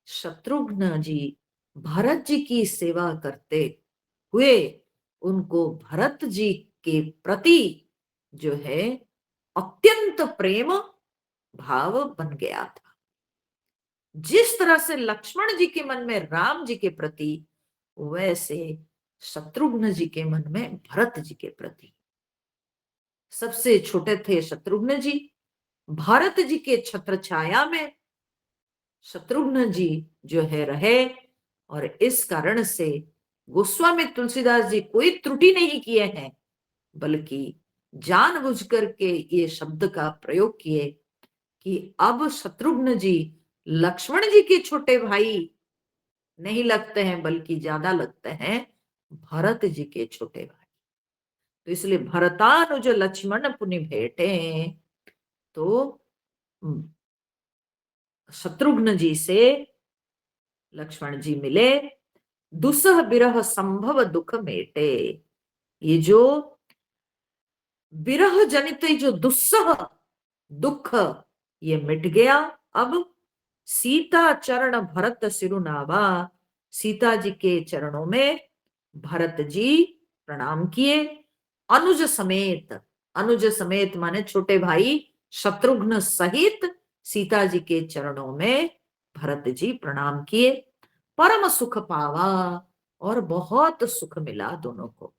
S1: शत्रुघ्न जी भरत जी की सेवा करते हुए उनको भरत जी के प्रति जो है अत्यंत प्रेम भाव बन गया था। जिस तरह से लक्ष्मण जी के मन में राम जी के प्रति, वैसे शत्रुघ्न जी के मन में भरत जी के प्रति। सबसे छोटे थे शत्रुघ्न जी, भारत जी के छत्र छाया में शत्रुघ्न जी जो है रहे। और इस कारण से गोस्वामी तुलसीदास जी कोई त्रुटि नहीं किए हैं, बल्कि जानबूझ करके ये शब्द का प्रयोग किए कि अब शत्रुघ्न जी लक्ष्मण जी के छोटे भाई नहीं लगते हैं, बल्कि ज्यादा लगते हैं भरत जी के छोटे भाई। तो इसलिए भरतानुज लक्ष्मण पुनि भेंटे, तो शत्रुघ्न जी से लक्ष्मण जी मिले, दुसह बिरह संभव दुख मेटे। ये जो विरह जनित जो दुस्सह दुख, ये मिट गया। अब सीता चरण भरत सिरुनावा, सीता जी के चरणों में भरत जी प्रणाम किए। अनुज समेत, अनुज समेत माने छोटे भाई शत्रुघ्न सहित सीता जी के चरणों में भरत जी प्रणाम किए। परम सुख पावा, और बहुत सुख मिला दोनों को।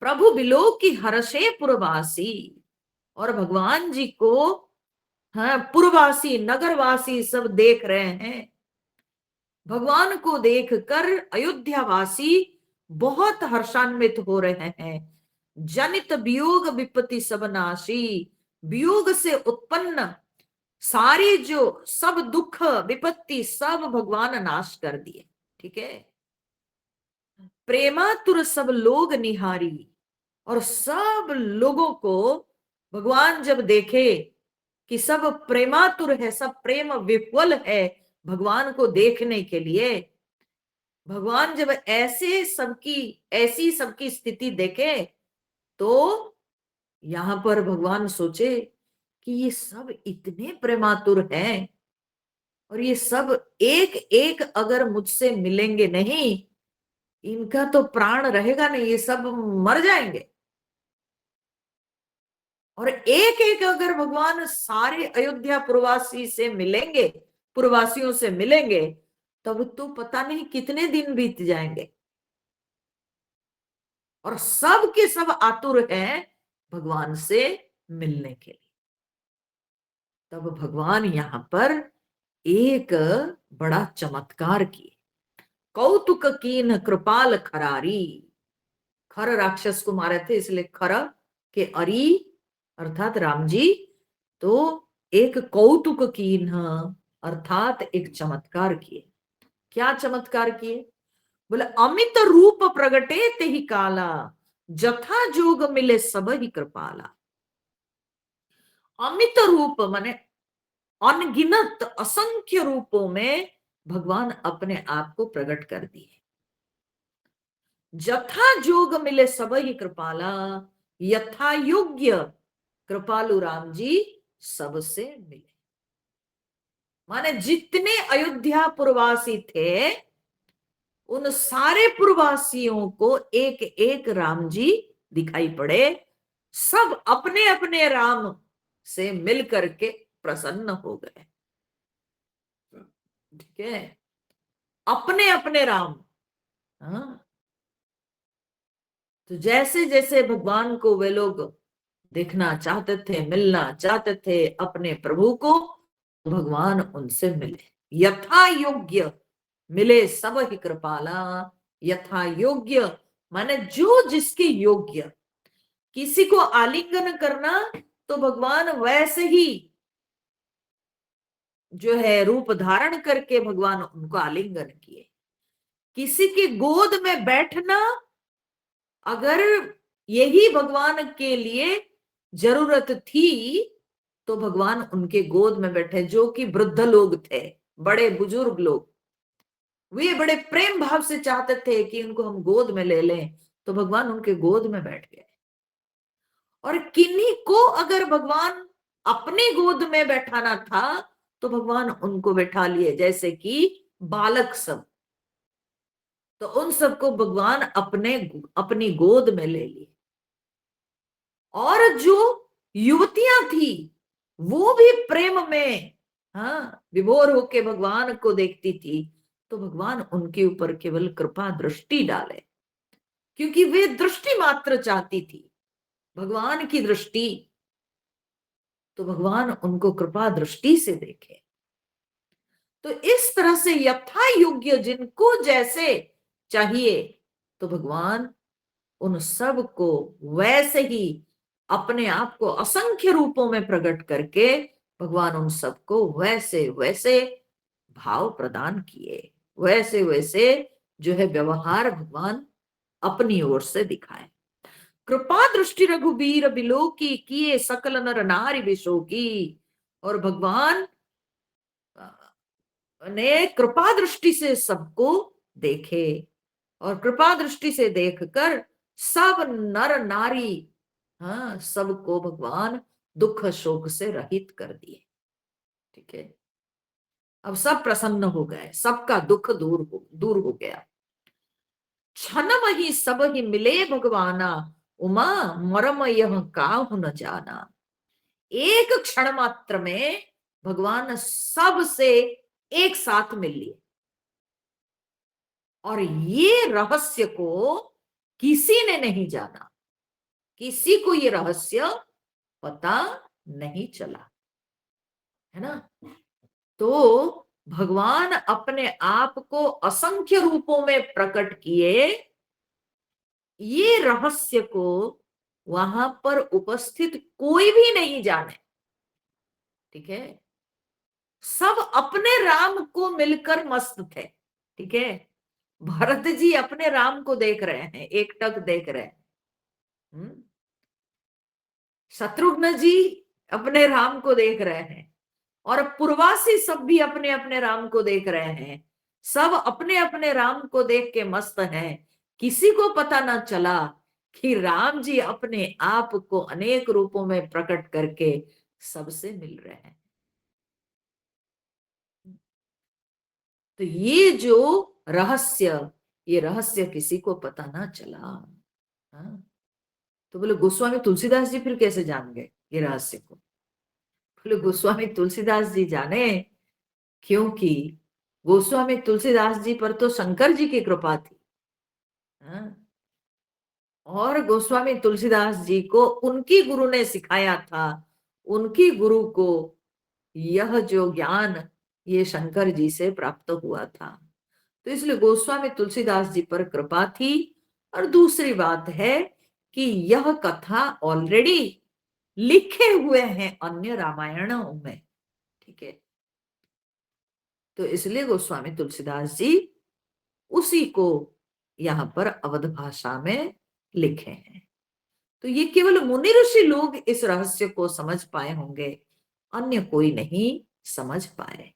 S1: प्रभु बिलो की हर्षे पुरवासी, और भगवान जी को, हाँ, पुरवासी नगरवासी सब देख रहे हैं। भगवान को देखकर अयोध्यावासी बहुत हर्षान्वित हो रहे हैं। जनित वियोग विपत्ति सब नाशी, वियोग से उत्पन्न सारी जो सब दुख विपत्ति सब भगवान नाश कर दिए। ठीक है, प्रेमातुर सब लोग निहारी, और सब लोगों को भगवान जब देखे कि सब प्रेमातुर है, सब प्रेम विह्वल है भगवान को देखने के लिए, भगवान जब ऐसी सबकी स्थिति देखे, तो यहां पर भगवान सोचे कि ये सब इतने प्रेमातुर हैं, और ये सब एक एक अगर मुझसे मिलेंगे नहीं, इनका तो प्राण रहेगा नहीं, ये सब मर जाएंगे। और एक एक अगर भगवान सारे अयोध्या पुरवासी से मिलेंगे, पुरवासियों से मिलेंगे, तब तो पता नहीं कितने दिन बीत जाएंगे। और सब के सब आतुर हैं भगवान से मिलने के लिए। तब भगवान यहाँ पर एक बड़ा चमत्कार किए। कौतुक कीन कृपाल खरारी, खर राक्षस को मारे थे, इसलिए खर के अरी अर्थात राम जी। तो एक कौतुक कीन अर्थात एक चमत्कार किए। क्या चमत्कार किए? बोले अमित रूप प्रगटे ते ही काला, जथा जोग मिले सब ही कृपाला। अमित रूप माने अनगिनत असंख्य रूपों में भगवान अपने आप को प्रकट कर दिए। जथा जोग मिले सब ही कृपाला, यथा योग्य कृपालु राम जी सबसे मिले। माने जितने अयोध्या पुरवासी थे उन सारे पुरवासियों को एक एक राम जी दिखाई पड़े। सब अपने अपने राम से मिल करके प्रसन्न हो गए। ठीक है, अपने अपने राम। हाँ, तो जैसे जैसे भगवान को वे लोग देखना चाहते थे, मिलना चाहते थे अपने प्रभु को, भगवान उनसे मिले। यथा योग्य मिले सब ही कृपाला, यथा योग्य माने जो जिसके योग्य। किसी को आलिंगन करना तो भगवान वैसे ही जो है रूप धारण करके भगवान उनको आलिंगन किए। किसी की गोद में बैठना, अगर यही भगवान के लिए जरूरत थी तो भगवान उनके गोद में बैठे। जो कि वृद्ध लोग थे, बड़े बुजुर्ग लोग, वे बड़े प्रेम भाव से चाहते थे कि उनको हम गोद में ले लें, तो भगवान उनके गोद में बैठ गए। और किन्हीं को अगर भगवान अपने गोद में बैठाना था तो भगवान उनको बैठा लिए, जैसे कि बालक सब, तो उन सबको भगवान अपनी गोद में ले लिए। और जो युवतियां थी वो भी प्रेम में विभोर होके भगवान को देखती थी, तो भगवान उनके ऊपर केवल कृपा दृष्टि डाले, क्योंकि वे दृष्टि मात्र चाहती थी, भगवान की दृष्टि। तो भगवान उनको कृपा दृष्टि से देखे। तो इस तरह से यथा योग्य जिनको जैसे चाहिए, तो भगवान उन सब को वैसे ही अपने आप को असंख्य रूपों में प्रकट करके भगवान उन सबको वैसे वैसे भाव प्रदान किए, वैसे वैसे जो है व्यवहार भगवान अपनी ओर से दिखाए। कृपा दृष्टि रघुबीर बिलो की किए सकल नर नारी विशो की। और भगवान ने कृपा दृष्टि से सबको देखे, और कृपा दृष्टि से देखकर सब नर नारी सबको भगवान दुख शोक से रहित कर दिए। ठीक है, अब सब प्रसन्न हो गए, सबका दुख दूर हो गया। क्षण ही सब ही मिले भगवाना, उमा मरम यह काहु न जाना। एक क्षण मात्र में भगवान सबसे एक साथ मिल लिए, और ये रहस्य को किसी ने नहीं जाना, किसी को ये रहस्य पता नहीं चला, है ना। तो भगवान अपने आप को असंख्य रूपों में प्रकट किए, ये रहस्य को वहां पर उपस्थित कोई भी नहीं जाने। ठीक है, सब अपने राम को मिलकर मस्त थे। ठीक है, भरत जी अपने राम को देख रहे हैं, एकटक देख रहे हैं। शत्रुघ्न जी अपने राम को देख रहे हैं, और पूर्वासी सब भी अपने अपने राम को देख रहे हैं। सब अपने अपने राम को देख के मस्त हैं। किसी को पता ना चला कि राम जी अपने आप को अनेक रूपों में प्रकट करके सबसे मिल रहे हैं। तो ये जो रहस्य, ये रहस्य किसी को पता ना चला। हाँ? तो बोले गोस्वामी तुलसीदास जी फिर कैसे जान गए ये रहस्य को? बोले गोस्वामी तुलसीदास जी जाने, क्योंकि गोस्वामी तुलसीदास जी पर तो शंकर जी की कृपा थी। हाँ? और गोस्वामी तुलसीदास जी को उनकी गुरु ने सिखाया था, उनकी गुरु को यह जो ज्ञान ये शंकर जी से प्राप्त हुआ था। तो इसलिए गोस्वामी तुलसीदास जी पर कृपा थी। और दूसरी बात है कि यह कथा ऑलरेडी लिखे हुए हैं अन्य रामायणों में, ठीक है। तो इसलिए गोस्वामी तुलसीदास जी उसी को यहाँ पर अवध भाषा में लिखे हैं। तो ये केवल मुनि ऋषि लोग इस रहस्य को समझ पाए होंगे, अन्य कोई नहीं समझ पाए।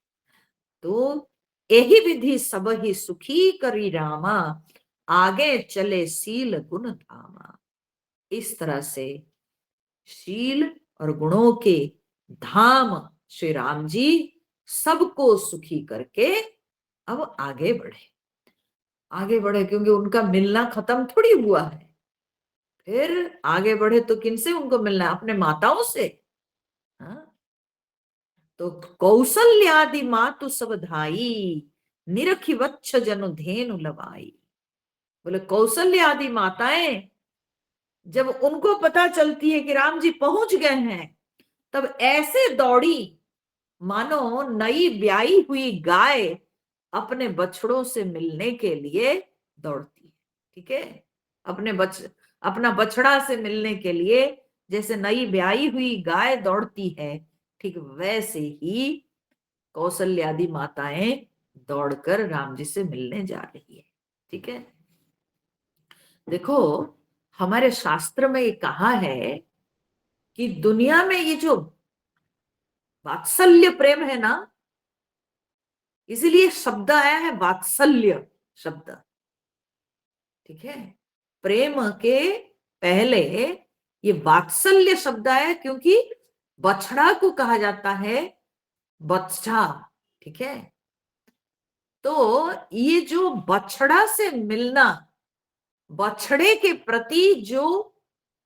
S1: तो यही विधि सब ही सुखी करी रामा, आगे चले सील गुण धामा। इस तरह से शील और गुणों के धाम श्री राम जी सबको सुखी करके अब आगे बढ़े। आगे बढ़े क्योंकि उनका मिलना खत्म थोड़ी हुआ है। फिर आगे बढ़े तो किनसे उनको मिलना है? अपने माताओं से। हाँ? तो कौशल्यादि मातु सब धाई, निरखी वत्स जनु धेनु लवाई। बोले कौशल्य आदि माताएं जब उनको पता चलती है कि राम जी पहुंच गए हैं, तब ऐसे दौड़ी मानो नई ब्याई हुई गाय अपने बछड़ों से मिलने के लिए दौड़ती है, ठीक है। अपना बछड़ा से मिलने के लिए जैसे नई ब्याई हुई गाय दौड़ती है, ठीक वैसे ही कौशल्यादि माताएं दौड़कर राम जी से मिलने जा रही है, ठीक है। देखो हमारे शास्त्र में ये कहा है कि दुनिया में ये जो वात्सल्य प्रेम है ना, इसीलिए शब्द आया है वात्सल्य शब्द, ठीक है। प्रेम के पहले ये वात्सल्य शब्द आया क्योंकि बछड़ा को कहा जाता है बच्चा, ठीक है। तो ये जो बछड़ा से मिलना, बछड़े के प्रति जो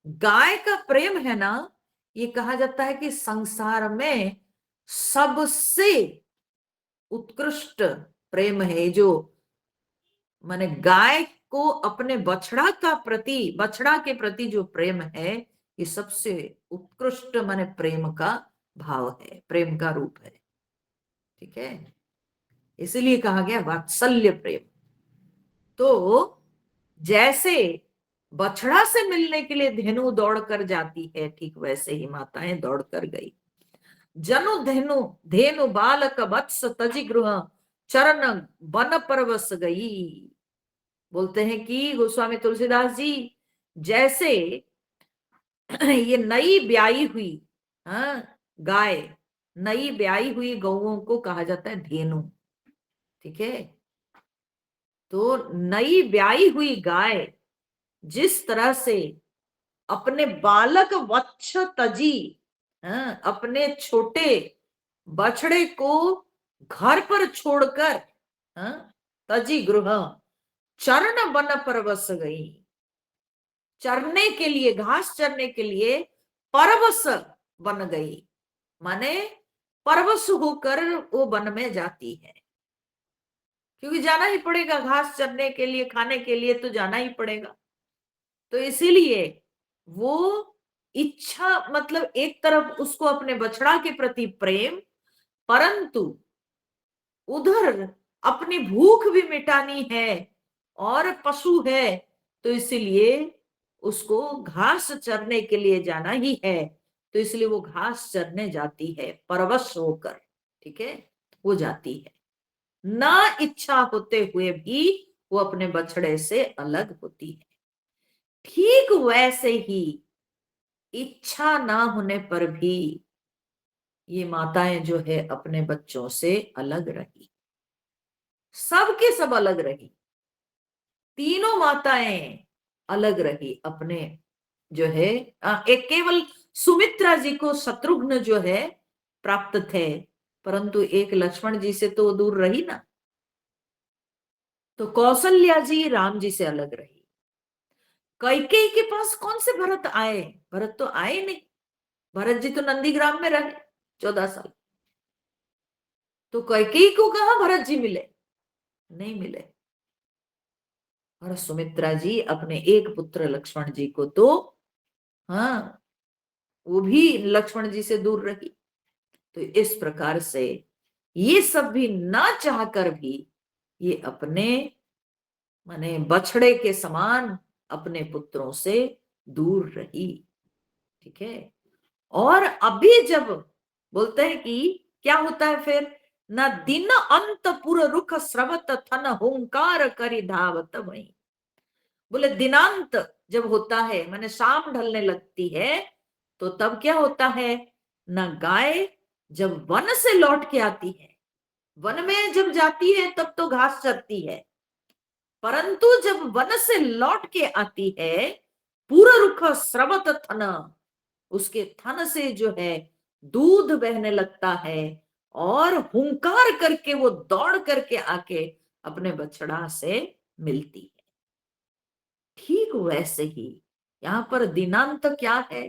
S1: गाय का प्रेम है ना, ये कहा जाता है कि संसार में सबसे उत्कृष्ट प्रेम है। जो माने गाय को अपने बछड़ा के प्रति जो प्रेम है, ये सबसे उत्कृष्ट माने प्रेम का भाव है, प्रेम का रूप है, ठीक है। इसीलिए कहा गया वात्सल्य प्रेम। तो जैसे बछड़ा से मिलने के लिए धेनु दौड़ कर जाती है, ठीक वैसे ही माताएं दौड़ कर गई। जनु धेनु धेनु बालक वत्स तजि गृह, चरण बन परवस गई। बोलते हैं कि गोस्वामी तुलसीदास जी जैसे ये नई ब्याई हुई, हाँ, गाय, नई ब्याई हुई गौओं को कहा जाता है धेनु, ठीक है। तो नई ब्याई हुई गाय जिस तरह से अपने बालक वत्स तजी, हाँ, अपने छोटे बछड़े को घर पर छोड़कर, हाँ, तजी गृह चरण बन परवश गई, चरने के लिए, घास चरने के लिए परवश बन गई, माने परवश होकर वो वन में जाती है, क्योंकि जाना ही पड़ेगा घास चरने के लिए, खाने के लिए तो जाना ही पड़ेगा। तो इसीलिए वो इच्छा, मतलब एक तरफ उसको अपने बछड़ा के प्रति प्रेम, परंतु उधर अपनी भूख भी मिटानी है और पशु है, तो इसीलिए उसको घास चरने के लिए जाना ही है। तो इसलिए वो घास चरने जाती है परवश होकर, ठीक है, वो जाती है। ना इच्छा होते हुए भी वो अपने बछड़े से अलग होती है। ठीक वैसे ही इच्छा ना होने पर भी ये माताएं जो है अपने बच्चों से अलग रही, सबके सब अलग रही, तीनों माताएं अलग रही अपने जो है। एक केवल सुमित्रा जी को शत्रुघ्न जो है प्राप्त थे, परंतु एक लक्ष्मण जी से तो दूर रही ना। तो कौशल्या जी राम जी से अलग रही। कैकेयी के पास कौन से भरत आए? भरत तो आए नहीं, भरत जी तो नंदीग्राम में रहे 14 साल। तो कैकेयी को कहा भरत जी मिले? नहीं मिले। और सुमित्रा जी अपने एक पुत्र लक्ष्मण जी को तो, हाँ, वो भी लक्ष्मण जी से दूर रही। तो इस प्रकार से ये सब भी ना चाहकर भी ये अपने माने बछड़े के समान अपने पुत्रों से दूर रही। ठीक है। और अभी जब बोलते हैं कि क्या होता है फिर, न दिन अंत पुर रुख स्रवत थन हुंकार करी धावत वही। बोले दिनांत जब होता है माने शाम ढलने लगती है, तो तब क्या होता है, न गाय जब वन से लौट के आती है, वन में जब जाती है तब तो घास चरती है, परंतु जब वन से लौट के आती है, पूरा रुख स्रवत थन, उसके थन से जो है दूध बहने लगता है, और हुंकार करके वो दौड़ करके आके अपने बछड़ा से मिलती है। ठीक वैसे ही यहां पर दिनांत क्या है,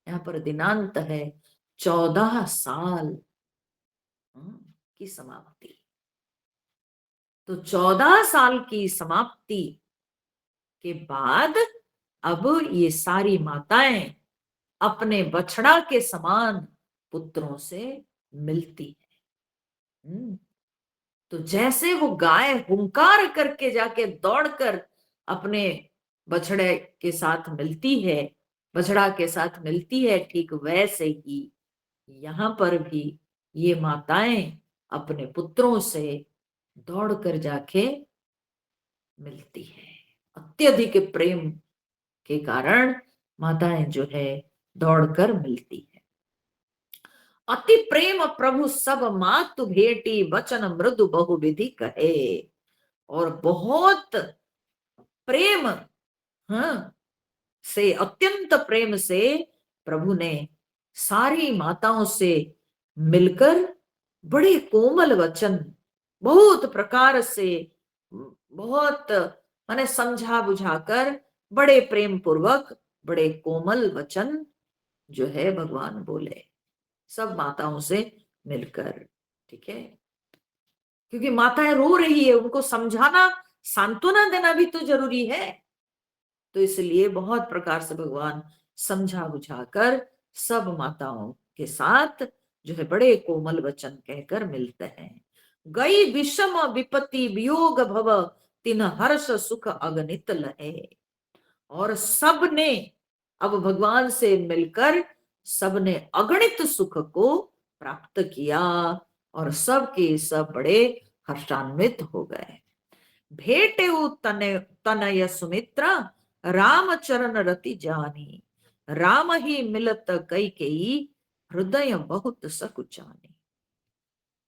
S1: यहां पर दिनांत है 14 साल की समाप्ति। तो 14 साल की समाप्ति के बाद अब ये सारी माताएं अपने बछड़ा के समान पुत्रों से मिलती है। तो जैसे वो गाय हुंकार करके जाके दौड़कर अपने बछड़े के साथ मिलती है, बछड़ा के साथ मिलती है, ठीक वैसे ही यहाँ पर भी ये माताएं अपने पुत्रों से दौड़कर जाके मिलती है। अत्यधिक प्रेम के कारण माताएं जो है दौड़कर मिलती है। अति प्रेम प्रभु सब मातु भेटी वचन मृदु बहुविधि कहे। और बहुत प्रेम, हाँ, से अत्यंत प्रेम से प्रभु ने सारी माताओं से मिलकर बड़े कोमल वचन, बहुत प्रकार से, बहुत माने समझा बुझाकर बड़े प्रेम पूर्वक बड़े कोमल वचन जो है भगवान बोले सब माताओं से मिलकर। ठीक है। क्योंकि माताएं रो रही है, उनको समझाना सांत्वना देना भी तो जरूरी है, तो इसलिए बहुत प्रकार से भगवान समझा बुझाकर सब माताओं के साथ जो है बड़े कोमल वचन कहकर मिलते हैं। गई विषम विपत्ति वियोग भव तिन हर्ष सुख अगणित लहे। और सबने अब भगवान से मिलकर सबने अगणित सुख को प्राप्त किया, और सब के सब बड़े हर्षान्वित हो गए। भेटे तनय सुमित्रा राम चरण रति जानी। राम ही मिलत कई कई हृदय बहुत सकुचानी।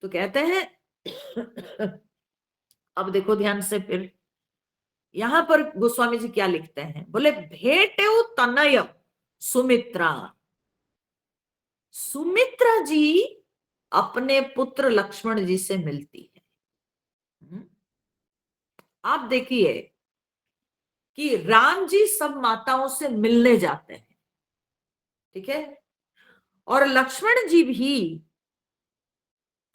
S1: तो कहते हैं अब देखो ध्यान से, फिर यहां पर गोस्वामी जी क्या लिखते हैं, बोले भेटे तनय सुमित्रा। सुमित्रा जी अपने पुत्र लक्ष्मण जी से मिलती है। आप देखिए कि राम जी सब माताओं से मिलने जाते हैं, ठीक है, और लक्ष्मण जी भी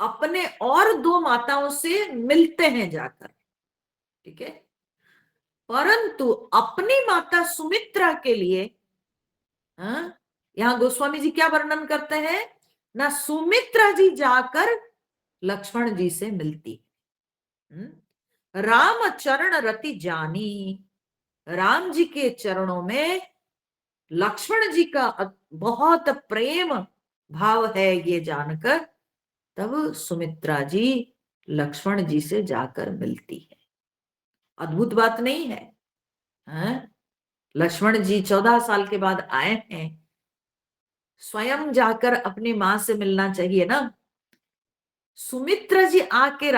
S1: अपने और दो माताओं से मिलते हैं जाकर। ठीक है। परंतु अपनी माता सुमित्रा के लिए यहां गोस्वामी जी क्या वर्णन करते हैं, ना सुमित्रा जी जाकर लक्ष्मण जी से मिलती। राम चरण रति जानी, राम जी के चरणों में लक्ष्मण जी का बहुत प्रेम भाव है ये जानकर तब सुमित्रा जी लक्ष्मण जी से जाकर मिलती है। अद्भुत बात नहीं है, हैं? लक्ष्मण जी 14 साल के बाद आए हैं, स्वयं जाकर अपनी मां से मिलना चाहिए ना। सुमित्रा जी आके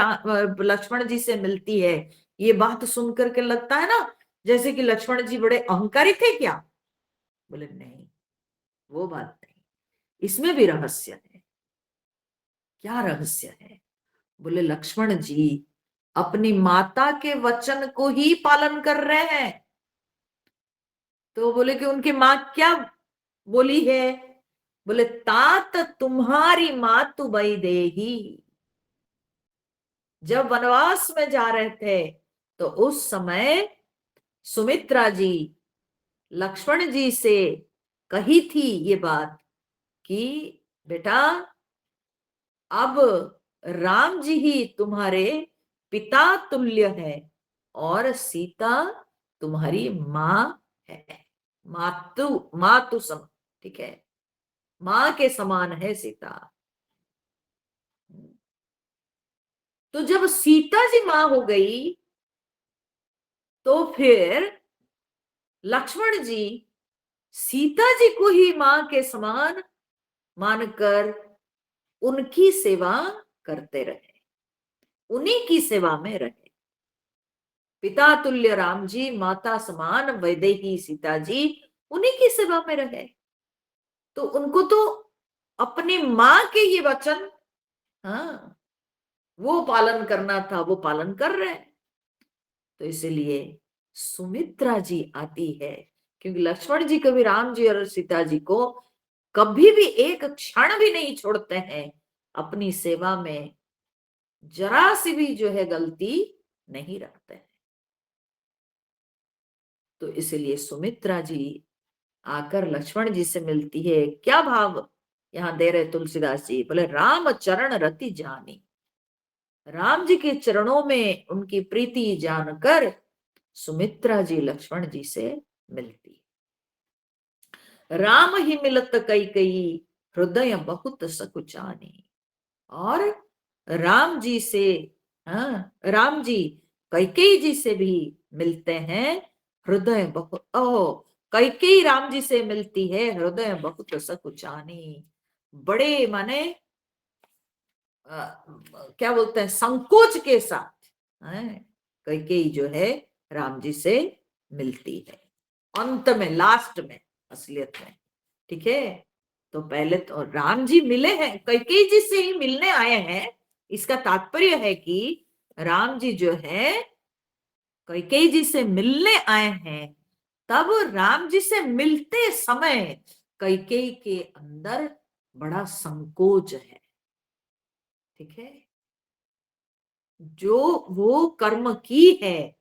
S1: लक्ष्मण जी से मिलती है, ये बात सुनकर के लगता है ना जैसे कि लक्ष्मण जी बड़े अहंकारी थे क्या। बोले नहीं, वो बात नहीं, इसमें भी रहस्य है। क्या रहस्य है, बोले लक्ष्मण जी अपनी माता के वचन को ही पालन कर रहे हैं। तो बोले कि उनकी माँ क्या बोली है, बोले तात तुम्हारी मातु वैदेही। जब वनवास में जा रहे थे तो उस समय सुमित्रा जी लक्ष्मण जी से कही थी ये बात कि बेटा अब राम जी ही तुम्हारे पिता तुल्य है और सीता तुम्हारी माँ है। मातु सम, ठीक है, माँ के समान है सीता। तो जब सीता जी माँ हो गई तो फिर लक्ष्मण जी सीता जी को ही माँ के समान मानकर उनकी सेवा करते रहे, उन्हीं की सेवा में रहे। पिता तुल्य राम जी, माता समान वैदेही सीता जी, उन्हीं की सेवा में रहे। तो उनको तो अपनी माँ के ये वचन, हाँ, वो पालन करना था, वो पालन कर रहे हैं। तो इसलिए सुमित्रा जी आती है, क्योंकि लक्ष्मण जी कभी राम जी और सीता जी को कभी भी एक क्षण भी नहीं छोड़ते हैं, अपनी सेवा में जरा सी भी जो है गलती नहीं रखते हैं। तो इसलिए सुमित्रा जी आकर लक्ष्मण जी से मिलती है। क्या भाव यहां दे रहे तुलसीदास जी, बोले राम चरण रति जानी, राम जी के चरणों में उनकी प्रीति जानकर सुमित्रा जी लक्ष्मण जी से मिलती। राम ही मिलत कई कई, हृदय बहुत सकुचानी। और राम जी से, हाँ, राम जी कैकेयी जी से भी मिलते हैं, हृदय बहुत, ओह, कैकेयी राम जी से मिलती है, हृदय बहुत सकुचानी, बड़े माने क्या बोलते हैं, संकोच के साथ, कैकेयी जो है राम जी से मिलती है अंत में, लास्ट में, असलियत में, ठीक है। तो पहले तो राम जी मिले हैं, कैकेयी जी से ही मिलने आए हैं। इसका तात्पर्य है कि राम जी जो है कैकेयी जी से मिलने आए हैं, तब राम जी से मिलते समय कैकेयी के अंदर बड़ा संकोच है, ठीक है। जो वो कर्म की है,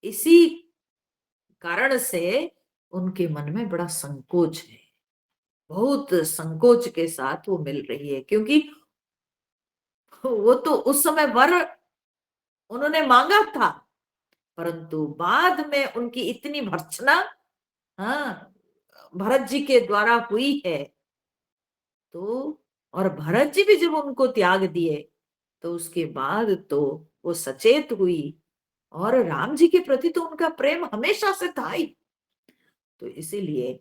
S1: इसी कारण से उनके मन में बड़ा संकोच है, बहुत संकोच के साथ वो मिल रही है, क्योंकि वो तो उस समय वर उन्होंने मांगा था, परंतु बाद में उनकी इतनी भर्त्सना, हाँ, भरत जी के द्वारा हुई है। तो और भरत जी भी जब उनको त्याग दिए, तो उसके बाद तो वो सचेत हुई, और राम जी के प्रति तो उनका प्रेम हमेशा से था ही। तो इसीलिए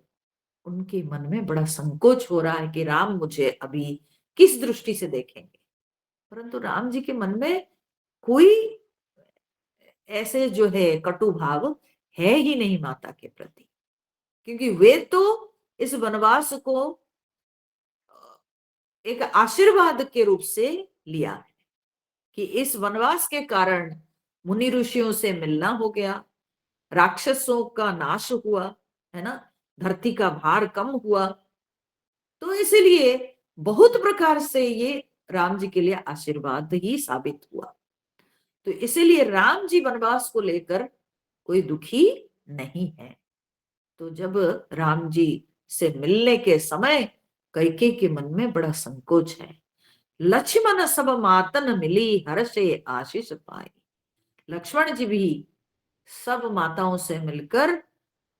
S1: उनके मन में बड़ा संकोच हो रहा है कि राम मुझे अभी किस दृष्टि से देखेंगे। परंतु राम जी के मन में कोई ऐसे जो है कटु भाव है ही नहीं माता के प्रति, क्योंकि वे तो इस वनवास को एक आशीर्वाद के रूप से लिया है, कि इस वनवास के कारण मुनि ऋषियों से मिलना हो गया, राक्षसों का नाश हुआ, है ना, धरती का भार कम हुआ। तो इसलिए बहुत प्रकार से ये राम जी के लिए आशीर्वाद ही साबित हुआ। तो इसीलिए राम जी वनवास को लेकर कोई दुखी नहीं है। तो जब राम जी से मिलने के समय कैकेयी के मन में बड़ा संकोच है। लक्ष्मण सब मातन मिली, हर्षे आशीष पाई। लक्ष्मण जी भी सब माताओं से मिलकर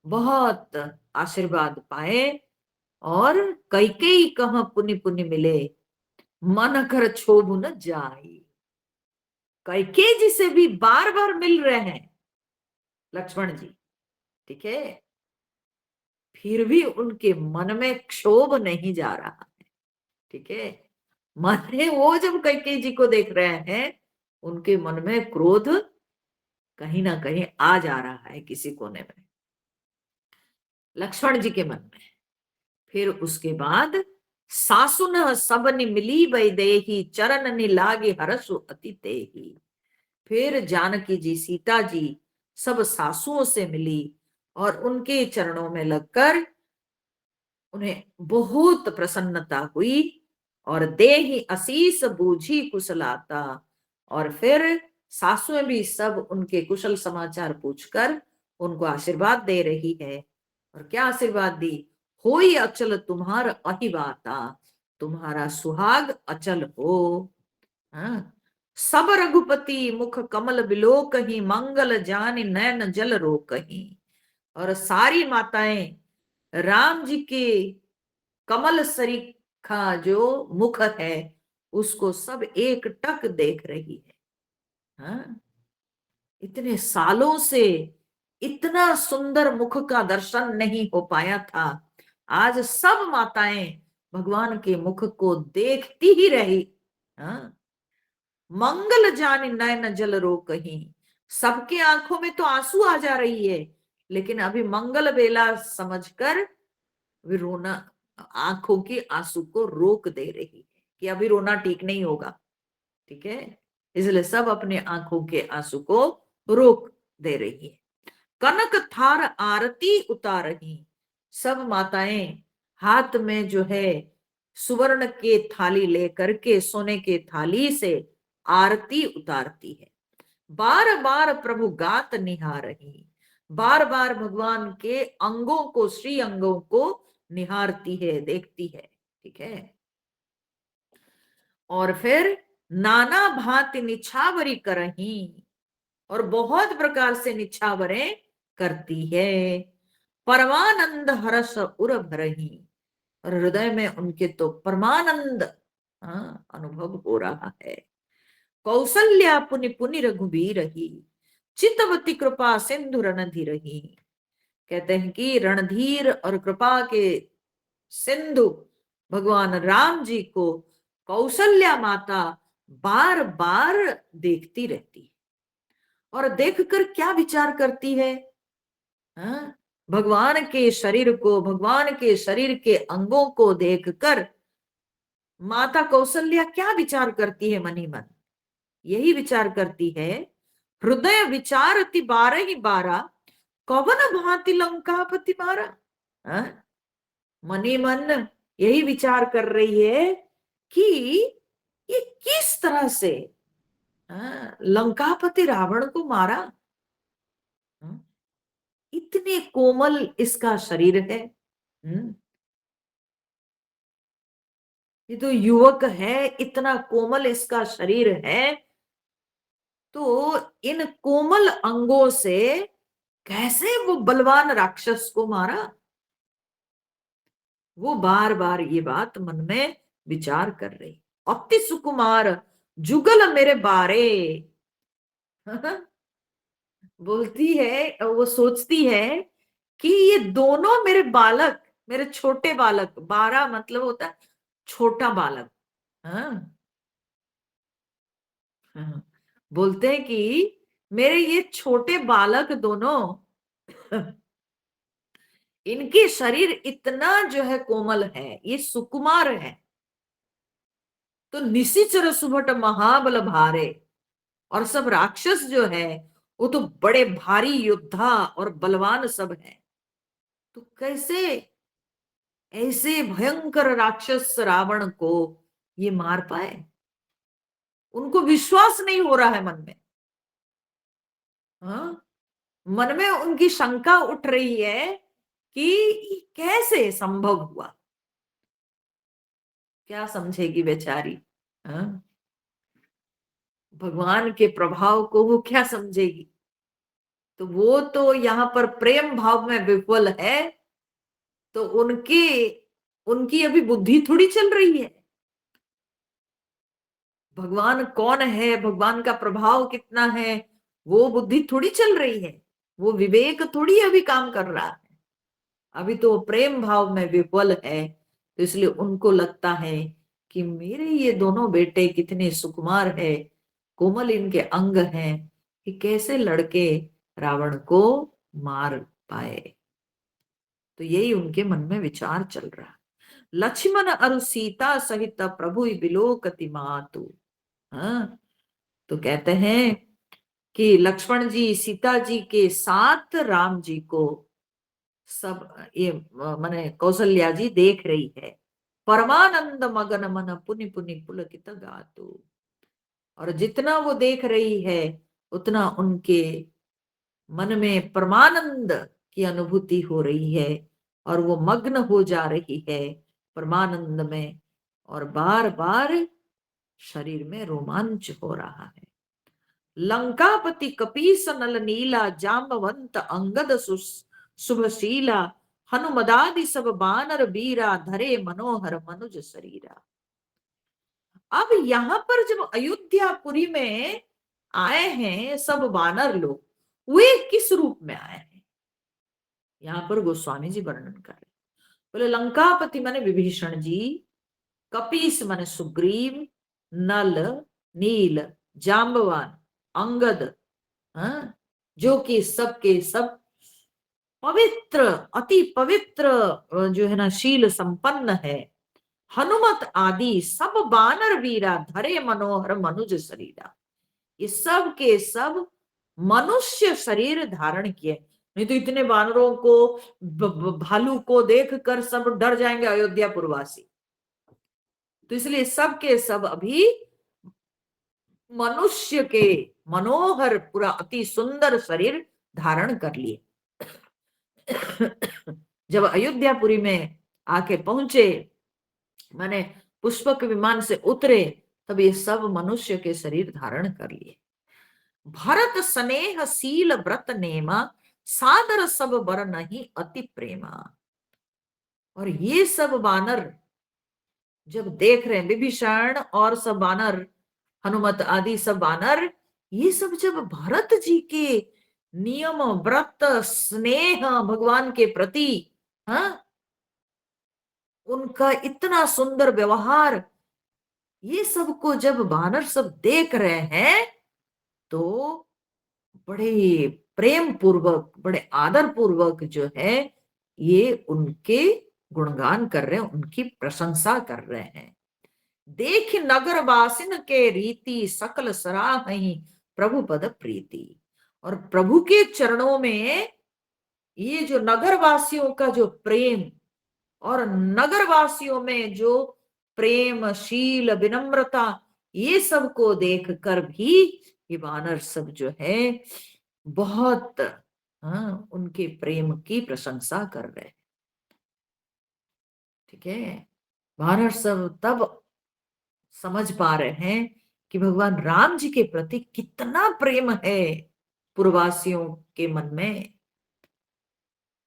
S1: बहुत आशीर्वाद पाए, और कैकेयी कह पुनि पुनि मिले, मन कर क्षोभ न जाई। कैकेयी जी से भी बार बार मिल रहे हैं लक्ष्मण जी, ठीक है, फिर भी उनके मन में क्षोभ नहीं जा रहा है, ठीक है। मन में वो जब कैकेयी जी को देख रहे हैं, उनके मन में क्रोध कहीं ना कहीं आ जा रहा है किसी कोने में, लक्ष्मण जी के मन में। फिर उसके बाद सासुन सबनि मिली वैदेही, चरण नि लागे हरसु अति तेही। फिर जानकी जी, सीता जी सब सासुओं से मिली, और उनके चरणों में लगकर उन्हें बहुत प्रसन्नता हुई, और देहि असीस बूझी कुशलाता। और फिर सासुएं भी सब उनके कुशल समाचार पूछकर उनको आशीर्वाद दे रही है। और क्या आशीर्वाद दी, होई अचल तुम्हार अहिवाता, तुम्हारा सुहाग अचल हो। हाँ, सब रघुपति मुख कमल बिलो कहीं, मंगल जानि नैन जल रो कहीं। और सारी माताएं राम जी के कमल सरीखा जो मुख है उसको सब एक टक देख रही है। हाँ, इतने सालों से इतना सुंदर मुख का दर्शन नहीं हो पाया था। आज सब माताएं भगवान के मुख को देखती ही रही। हाँ, मंगल जानि नयन जल रो कहीं, सबके आंखों में तो आंसू आ जा रही है, लेकिन अभी मंगल बेला समझकर वे रोना, आंखों के आंसू को रोक दे रही है कि अभी रोना ठीक नहीं होगा। ठीक है, इसलिए सब अपने आंखों के आंसू को रोक दे रही है। कनक थार आरती उतारही, सब माताएं हाथ में जो है सुवर्ण के थाली लेकर के सोने के थाली से आरती उतारती है। बार बार प्रभु गात निहारही, बार बार भगवान के अंगों को, श्री अंगों को निहारती है, देखती है। ठीक है, और फिर नाना भांति निछावरी करही, और बहुत प्रकार से निछावरें करती है। परमानंद हर्ष उर भरही, और हृदय में उनके तो परमानंद अनुभव हो रहा है। कौसल्या पुनि पुनि रघुबीर ही, चितवती कृपा सिंधु रणधीर ही। कहते हैं कि रणधीर और कृपा के सिंधु भगवान राम जी को कौशल्या माता बार बार देखती रहती है, और देखकर क्या विचार करती है? हाँ? भगवान के शरीर को, भगवान के शरीर के अंगों को देखकर माता कौशल्या क्या विचार करती है? मन ही मन यही विचार करती है, हृदय विचारति बारह ही बारह, कवन भांति लंकापति मारा। हाँ? मन ही मन यही विचार कर रही है कि ये किस तरह से लंकापति रावण को मारा। हाँ? इतने कोमल इसका शरीर है। ये तो युवक है, इतना कोमल इसका शरीर है, तो इन कोमल अंगों से कैसे वो बलवान राक्षस को मारा? वो बार बार ये बात मन में विचार कर रही। अति सुकुमार जुगल मेरे बारे बोलती है, वो सोचती है कि ये दोनों मेरे बालक, मेरे छोटे बालक, 12 मतलब होता है छोटा बालक। हाँ, हाँ। बोलते हैं कि मेरे ये छोटे बालक दोनों इनके शरीर इतना जो है कोमल है, ये सुकुमार है, तो निशिचर सुभट महाबल भारे। और सब राक्षस जो है वो तो बड़े भारी योद्धा और बलवान सब है, तो कैसे ऐसे भयंकर राक्षस रावण को ये मार पाए? उनको विश्वास नहीं हो रहा है मन में। हाँ? मन में उनकी शंका उठ रही है कि ये कैसे संभव हुआ। क्या समझेगी बेचारी? हाँ? भगवान के प्रभाव को वो क्या समझेगी? तो वो तो यहाँ पर प्रेम भाव में विफल है, तो उनकी उनकी अभी बुद्धि थोड़ी चल रही है। भगवान कौन है, भगवान का प्रभाव कितना है, वो बुद्धि थोड़ी चल रही है, वो विवेक थोड़ी अभी काम कर रहा है। अभी तो प्रेम भाव में विफल है, तो इसलिए उनको लगता है कि मेरे ये दोनों बेटे कितने सुकुमार है, कोमल इनके अंग हैं, कि कैसे लड़के रावण को मार पाए। तो यही उनके मन में विचार चल रहा। लक्ष्मण अरु सीता सहित प्रभु बिलोकति मातु। हाँ, तो कहते हैं कि लक्ष्मण जी सीता जी के साथ राम जी को सब ये माने कौशल्या जी देख रही है। परमानंद मगन मन पुनि पुनि पुलकित गातु। और जितना वो देख रही है उतना उनके मन में परमानंद की अनुभूति हो रही है, और वो मग्न हो जा रही है परमानंद में। और बार बार शरीर में रोमांच हो रहा है। लंकापति कपीस नल नीला जाम्बवंत अंगद शुभशीला हनुमदादि सब बानर बीरा धरे मनोहर मनुज शरीरा। अब यहाँ पर जब अयोध्यापुरी में आए हैं सब बानर लोग, वे किस रूप में आए हैं, यहाँ पर गोस्वामी जी वर्णन कर रहे। बोले लंकापति माने विभीषण जी, कपीस माने सुग्रीव, नल नील जाम्बवान अंगद, हाँ, जो कि सबके सब पवित्र, अति पवित्र जो है ना शील संपन्न है। हनुमत आदि सब बानर वीरा धरे मनोहर मनुज शरीरा, ये सब के सब मनुष्य शरीर धारण किए। नहीं तो इतने बानरों को, भालू को देखकर सब डर जाएंगे अयोध्यापुरवासी, तो इसलिए सब के सब अभी मनुष्य के मनोहर पूरा अति सुंदर शरीर धारण कर लिए। जब अयोध्यापुरी में आके पहुंचे, माने पुष्पक विमान से उतरे, तब ये सब मनुष्य के शरीर धारण कर लिए। भरत स्नेह सील व्रत नेमा सादर सब बर नहीं अति प्रेमा। और ये सब बानर जब देख रहे हैं, विभीषण और सब बानर, हनुमत आदि सब बानर, ये सब जब भरत जी के नियम व्रत स्नेह भगवान के प्रति, हाँ, उनका इतना सुंदर व्यवहार, ये सब को जब बानर सब देख रहे हैं, तो बड़े प्रेम पूर्वक, बड़े आदर पूर्वक जो है ये उनके गुणगान कर रहे हैं, उनकी प्रशंसा कर रहे हैं। देख नगर वासिन के रीति सकल सराहहि प्रभु पद प्रीति। और प्रभु के चरणों में ये जो नगर वासियों का जो प्रेम, और नगर वासियों में जो प्रेम शील विनम्रता, ये सब को देखकर भी ये वानर सब जो है बहुत, हाँ, उनके प्रेम की प्रशंसा कर रहे हैं। ठीक है, वानर सब तब समझ पा रहे हैं कि भगवान राम जी के प्रति कितना प्रेम है पूर्ववासियों के मन में।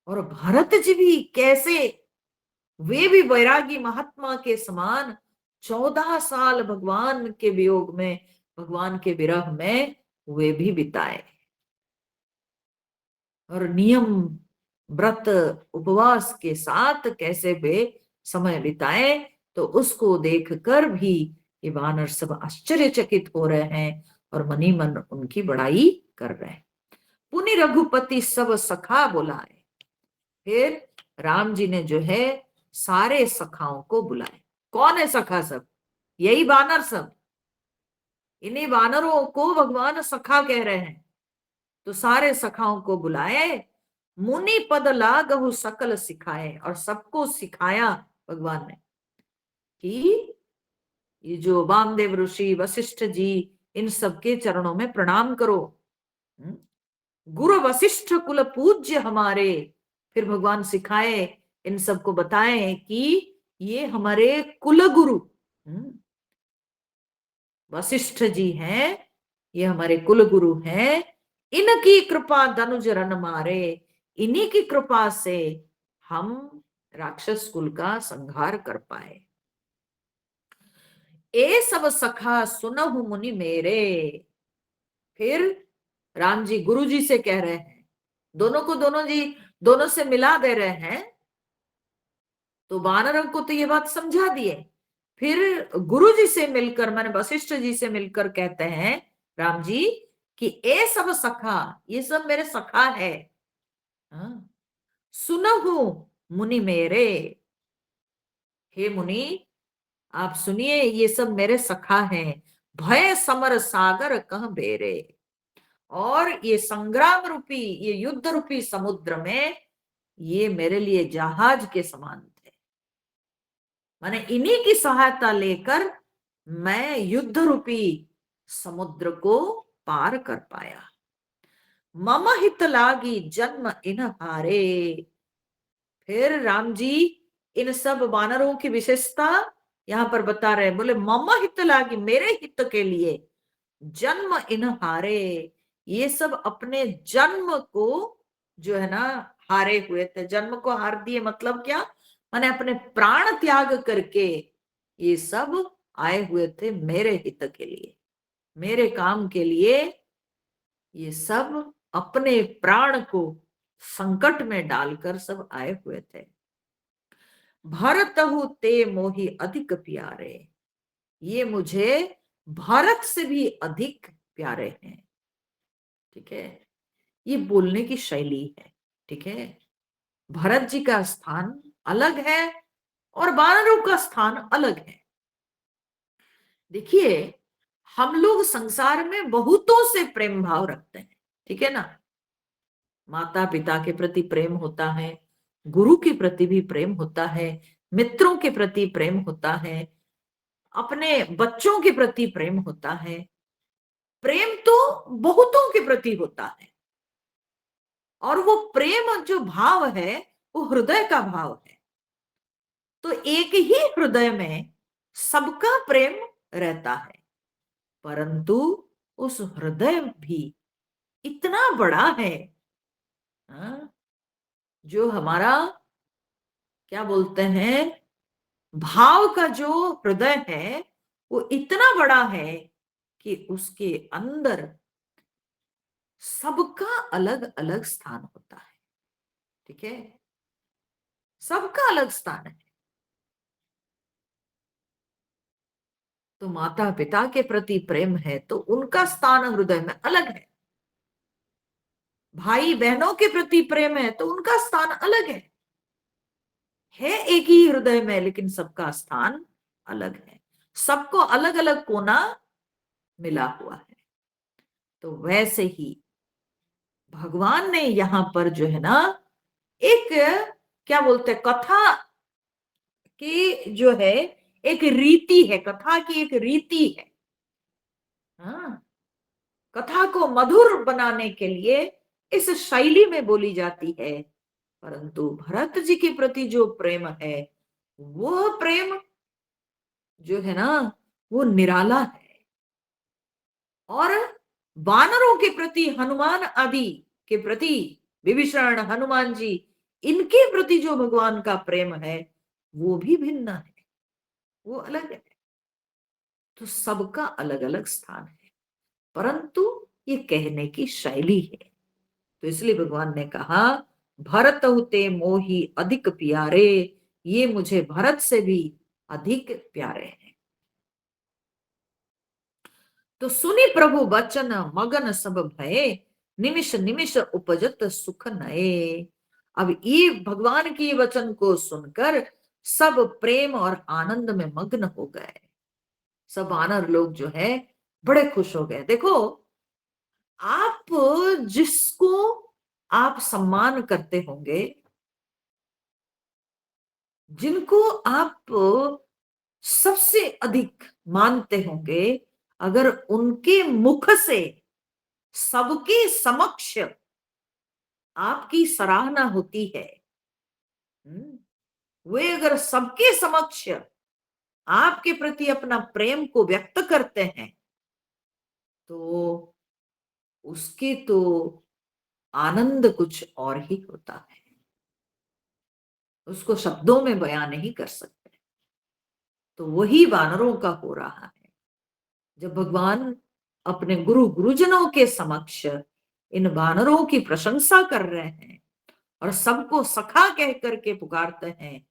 S1: और भरत जी भी कैसे, वे भी वैरागी महात्मा के समान 14 साल भगवान के वियोग में, भगवान के विरह में वे भी बिताए, और नियम व्रत उपवास के साथ कैसे वे समय बिताए, तो उसको देखकर भी ये वानर सब आश्चर्यचकित हो रहे हैं और मनी मन उनकी बड़ाई कर रहे हैं। पुनि रघुपति सब सखा बुलाए। फिर राम जी ने जो है सारे सखाओं को बुलाए। कौन है सखा सब? यही वानर सब। इन्हीं वानरों को भगवान सखा कह रहे हैं। तो सारे सखाओं को बुलाए, मुनि पद लागहु सकल सिखाए, और सबको सिखाया भगवान ने कि ये जो वामदेव ऋषि वशिष्ठ जी, इन सबके चरणों में प्रणाम करो। गुरु वशिष्ठ कुल पूज्य हमारे। फिर भगवान सिखाए, इन सबको बताए कि ये हमारे कुल गुरु वशिष्ठ जी हैं, ये हमारे कुल गुरु हैं। इनकी कृपा धनुज रन मारे, इन्हीं की कृपा से हम राक्षस कुल का संहार कर पाए। ए सब सखा सुनहु मुनि मेरे। फिर राम जी गुरु जी से कह रहे हैं, दोनों को दोनों से मिला दे रहे हैं। तो वानरों को तो ये बात समझा दिए। फिर गुरु जी से मिलकर, माने वशिष्ठ जी से मिलकर कहते हैं राम जी कि ए सब सखा, ये सब मेरे सखा है। हाँ? सुनहु मुनि मेरे, हे मुनि आप सुनिए, ये सब मेरे सखा हैं। भय समर सागर कह बेरे। और ये संग्राम रूपी, ये युद्ध रूपी समुद्र में ये मेरे लिए जहाज के समान थे। माने इन्हीं की सहायता लेकर मैं युद्ध रूपी समुद्र को पार कर पाया। मम हित लागी जन्म इन हारे। फिर राम जी इन सब वानरों की विशेषता यहाँ पर बता रहे, बोले मम हित लागी, मेरे हित के लिए जन्म इन हारे, ये सब अपने जन्म को जो है ना हारे हुए थे। जन्म को हार दिए मतलब क्या, माने अपने प्राण त्याग करके ये सब आए हुए थे मेरे हित के लिए, मेरे काम के लिए। ये सब अपने प्राण को संकट में डालकर सब आए हुए थे। भरतहु ते मोहि अधिक प्यारे, ये मुझे भारत से भी अधिक प्यारे हैं। ठीक है, ये बोलने की शैली है। ठीक है, भरत जी का स्थान अलग है और वानरों का स्थान अलग है। देखिए, हम लोग संसार में बहुतों से प्रेम भाव रखते हैं, ठीक है ना। माता पिता के प्रति प्रेम होता है, गुरु के प्रति भी प्रेम होता है, मित्रों के प्रति प्रेम होता है, अपने बच्चों के प्रति प्रेम होता है। प्रेम तो बहुतों के प्रति होता है, और वो प्रेम जो भाव है वो हृदय का भाव है। तो एक ही हृदय में सबका प्रेम रहता है, परंतु उस हृदय भी इतना बड़ा है, हाँ, जो हमारा क्या बोलते हैं, भाव का जो हृदय है वो इतना बड़ा है कि उसके अंदर सबका अलग अलग स्थान होता है। ठीक है, सबका अलग स्थान है। तो माता पिता के प्रति प्रेम है तो उनका स्थान हृदय में अलग है, भाई बहनों के प्रति प्रेम है तो उनका स्थान अलग है एक ही हृदय में, लेकिन सबका स्थान अलग है, सबको अलग अलग कोना मिला हुआ है। तो वैसे ही भगवान ने यहां पर जो है ना एक क्या बोलते हैं, कथा की जो है एक रीति है, कथा की एक रीति है। हाँ, कथा को मधुर बनाने के लिए इस शैली में बोली जाती है, परंतु भरत जी के प्रति जो प्रेम है वो प्रेम जो है ना वो निराला है। और वानरों के प्रति, हनुमान आदि के प्रति, विभीषण, हनुमान जी, इनके प्रति जो भगवान का प्रेम है वो भी भिन्न है, वो अलग है। तो सबका अलग अलग स्थान है, परंतु ये कहने की शैली है। तो इसलिए भगवान ने कहा भरत ते मोहि अधिक प्यारे, ये मुझे भरत से भी अधिक प्यारे हैं। तो सुनी प्रभु वचन मगन सब भये, निमिष निमिष उपजत सुख नए। अब ये भगवान की वचन को सुनकर सब प्रेम और आनंद में मग्न हो गए। सब वानर लोग जो है बड़े खुश हो गए। देखो, आप जिसको आप सम्मान करते होंगे, जिनको आप सबसे अधिक मानते होंगे, अगर उनके मुख से सबके समक्ष आपकी सराहना होती है, वे अगर सबके समक्ष आपके प्रति अपना प्रेम को व्यक्त करते हैं, तो उसके तो आनंद कुछ और ही होता है, उसको शब्दों में बयान नहीं कर सकते। तो वही वानरों का हो रहा है, जब भगवान अपने गुरु गुरुजनों के समक्ष इन वानरों की प्रशंसा कर रहे हैं और सबको सखा कह करके पुकारते हैं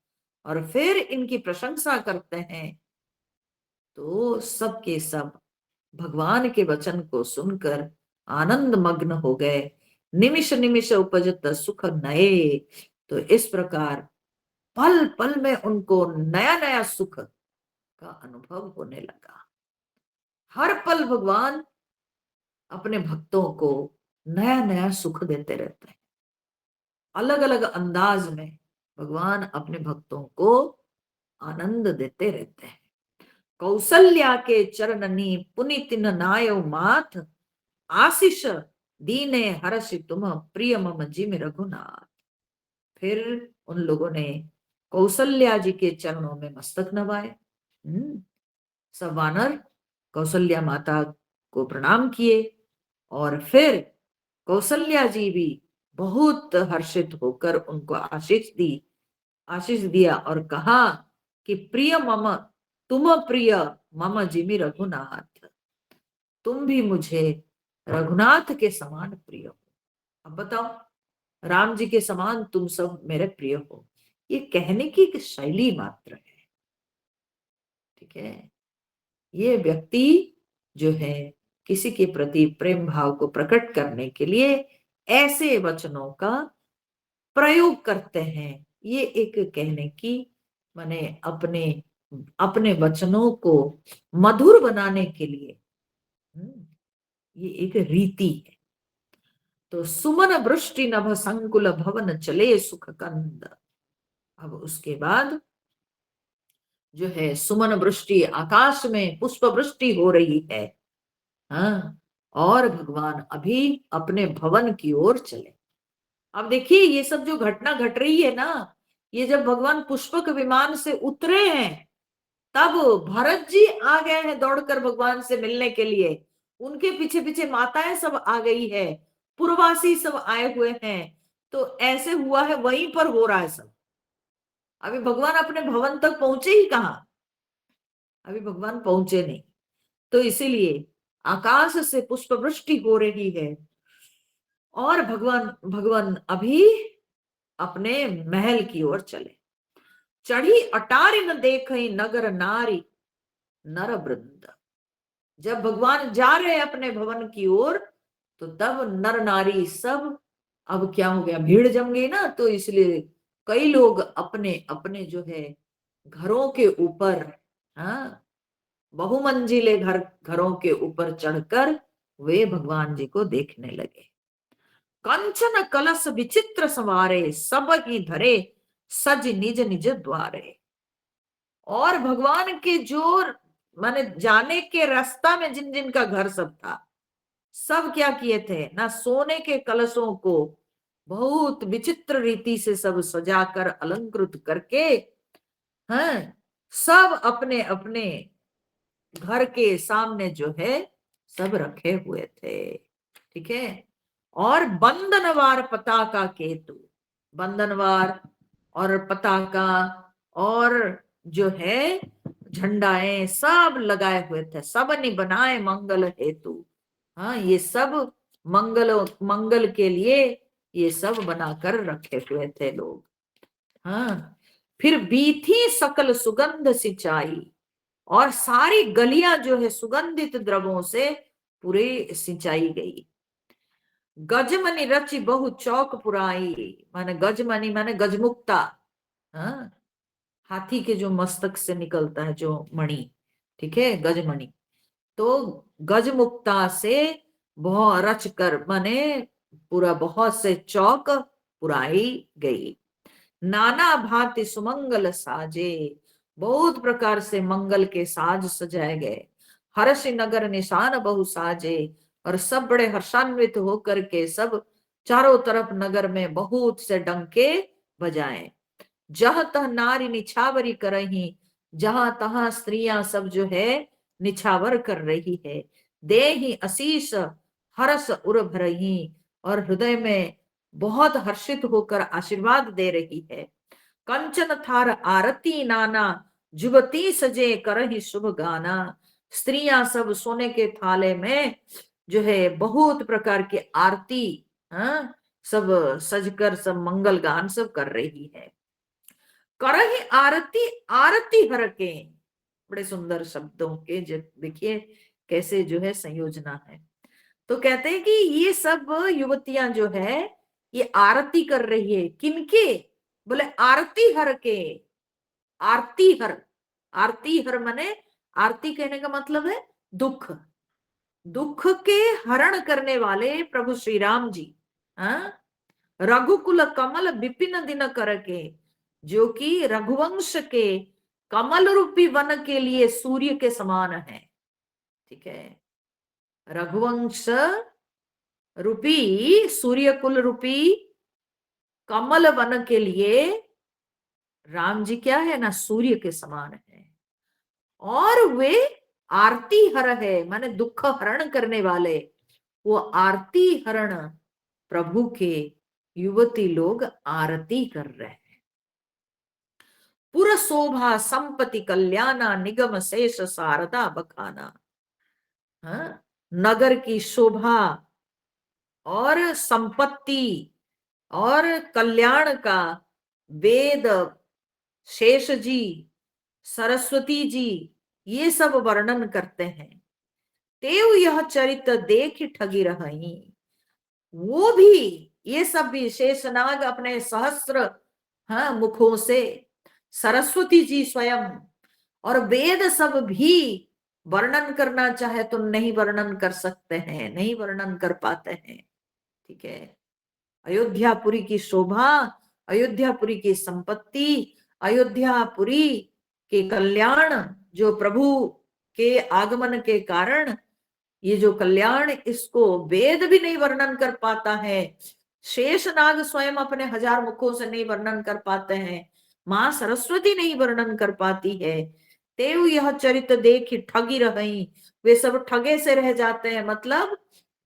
S1: और फिर इनकी प्रशंसा करते हैं, तो सब के सब भगवान के वचन को सुनकर आनंद मग्न हो गए। निमिष निमिष उपजत सुख नए। तो इस प्रकार पल पल में उनको नया नया सुख का अनुभव होने लगा। हर पल भगवान अपने भक्तों को नया नया सुख देते रहते हैं, अलग अलग अंदाज में भगवान अपने भक्तों को आनंद देते रहते हैं। कौसल्या के चरणनी पुनितिन नायो माथ, आशीष दीने हर्षि तुम प्रिय मम जिमि रघुनाथ। फिर उन लोगों ने कौसल्या जी के चरणों में मस्तक नवाए, सब वानर कौशल्या माता को प्रणाम किए और फिर कौशल्या जी भी बहुत हर्षित होकर उनको आशीष दिया और कहा कि प्रिय मम, तुम प्रिय मम जिमि रघुनाथ, तुम भी मुझे रघुनाथ के समान प्रिय हो। अब बताओ, राम जी के समान तुम सब मेरे प्रिय हो, ये कहने की एक शैली मात्र है। ठीक है, ये व्यक्ति जो है किसी के प्रति प्रेम भाव को प्रकट करने के लिए ऐसे वचनों का प्रयोग करते हैं। ये एक कहने की माने अपने अपने वचनों को मधुर बनाने के लिए ये एक रीति है। तो सुमन वृष्टि नभ संकुल भवन चले सुख कंद। अब उसके बाद जो है सुमन वृष्टि, आकाश में पुष्प वृष्टि हो रही है। हाँ, और भगवान अभी अपने भवन की ओर चले। अब देखिए ये सब जो घटना घट रही है ना, ये जब भगवान पुष्पक विमान से उतरे हैं तब भरत जी आ गए हैं दौड़कर भगवान से मिलने के लिए। उनके पीछे पीछे माताएं सब आ गई है, पूर्ववासी सब आए हुए हैं। तो ऐसे हुआ है, वहीं पर हो रहा है सब। अभी भगवान अपने भवन तक पहुंचे ही कहां, अभी भगवान पहुंचे नहीं। तो इसीलिए आकाश से पुष्प वृष्टि हो रही है और भगवान भगवान अभी अपने महल की ओर चले। चढ़ी अटारी न देख नगर नारी नर वृंद। जब भगवान जा रहे अपने भवन की ओर तो तब नर नारी सब, अब क्या हो गया, भीड़ जम गई ना, तो इसलिए कई लोग अपने अपने जो है घरों के ऊपर, हाँ, बहुमंजिले घरों के ऊपर चढ़कर वे भगवान जी को देखने लगे। कंचन कलश विचित्र सवारे सब ही धरे सज निज निज द्वारे। और भगवान के जो माने जाने के रास्ता में जिन जिन का घर सब था, सब क्या किए थे ना, सोने के कलशों को बहुत विचित्र रीति से सब सजाकर अलंकृत करके, हैं, सब अपने अपने घर के सामने जो है सब रखे हुए थे। ठीक है, और बंधनवार पताका केतु, बंधनवार और पताका और जो है झंडाएं सब लगाए हुए थे। सब ने बनाए मंगल हेतु। हाँ, ये सब मंगल के लिए ये सब बनाकर रखे हुए थे लोग। हाँ, फिर बीथी सकल सुगंध सिंचाई, और सारी गलियां जो है सुगंधित द्रवों से पूरे सिंचाई गई। गजमणि रचि बहु चौक पुराई, माने गजमणि माने गजमुक्ता, हाँ, हाथी के जो मस्तक से निकलता है जो मणि, ठीक है, गजमणि। तो गजमुक्ता से बहुत रच कर माने पूरा बहुत से चौक पुराई गई। नाना भांति सुमंगल साजे, बहुत प्रकार से मंगल के साज सजाए गए। हर्ष नगर निशान बहु साजे, और सब बड़े हर्षान्वित होकर के सब चारों तरफ नगर में बहुत से डंके बजाए। जहां तह नारी निछावरी करही, जहां तहां स्त्रियां सब जो है निछावर कर रही है। दे ही आशीष हर्ष उर भरही, और हृदय में बहुत हर्षित होकर आशीर्वाद दे रही है। कंचन थार आरती नाना, जुबती सजे करही शुभ गाना। स्त्रियां सब सोने के थाले में जो है बहुत प्रकार की आरती, हाँ, सब सजकर सब मंगल गान सब कर रही है। करही आरती आरती हर के, बड़े सुंदर शब्दों के जो देखिए कैसे जो है संयोजना है। तो कहते हैं कि ये सब युवतियां जो है ये आरती कर रही है, किनके, बोले आरती हर के। आरती हर, आरती हर माने आरती कहने का मतलब है दुख, दुख के हरण करने वाले प्रभु श्री राम जी। हाँ, रघुकुल कमल विपिन दिन करके, जो कि रघुवंश के कमल रूपी वन के लिए सूर्य के समान है। ठीक है, रघुवंश रूपी सूर्य कुल रूपी कमल वन के लिए राम जी क्या है ना, सूर्य के समान है। और वे आरती हर है, माने दुख हरण करने वाले, वो आरती हरण प्रभु के युवती लोग आरती कर रहे हैं। पुर शोभा संपत्ति कल्याणा निगम शेष शारदा बखाना। हाँ? नगर की शोभा और संपत्ति और कल्याण का वेद, शेष जी, सरस्वती जी, ये सब वर्णन करते हैं। तेव यह चरित्र देख ठगी रही, वो भी, ये सब भी शेषनाग अपने सहस्त्र, हाँ, मुखों से, सरस्वती जी स्वयं और वेद सब भी वर्णन करना चाहे तो नहीं वर्णन कर सकते हैं, नहीं वर्णन कर पाते हैं। ठीक है। अयोध्यापुरी की शोभा, अयोध्यापुरी की संपत्ति, अयोध्यापुरी के कल्याण, जो प्रभु के आगमन के कारण ये जो कल्याण, इसको वेद भी नहीं वर्णन कर पाता है, शेषनाग स्वयं अपने 1000 मुखों से नहीं वर्णन कर पाते हैं, मां सरस्वती नहीं वर्णन कर पाती है। तेव यह चरित्र देखी ठगी रही, वे सब ठगे से रह जाते हैं, मतलब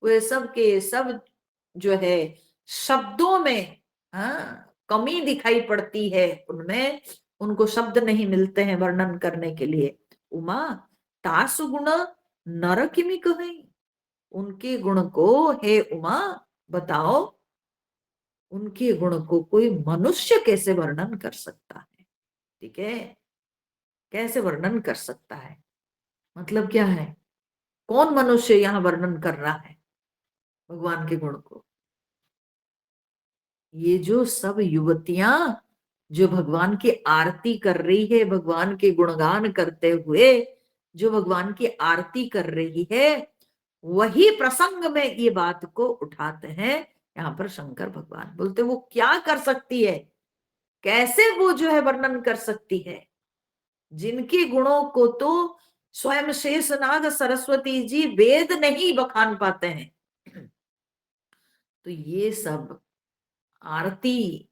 S1: वे सब के सब जो है शब्दों में, हाँ, कमी दिखाई पड़ती है उनमें, उनको शब्द नहीं मिलते हैं वर्णन करने के लिए। उमा तासु गुण नर किमि कहे, उनके गुण को हे उमा बताओ, उनके गुण को कोई मनुष्य कैसे वर्णन कर सकता है? ठीक है, कैसे वर्णन कर सकता है, मतलब क्या है, कौन मनुष्य यहाँ वर्णन कर रहा है भगवान के गुण को? ये जो सब युवतियां जो भगवान की आरती कर रही है, भगवान के गुणगान करते हुए जो भगवान की आरती कर रही है, वही प्रसंग में ये बात को उठाते हैं। यहाँ पर शंकर भगवान बोलते वो क्या कर सकती है, कैसे वो जो है वर्णन कर सकती है, जिनके गुणों को तो स्वयं शेषनाग सरस्वती जी वेद नहीं बखान पाते हैं। तो ये सब आरती,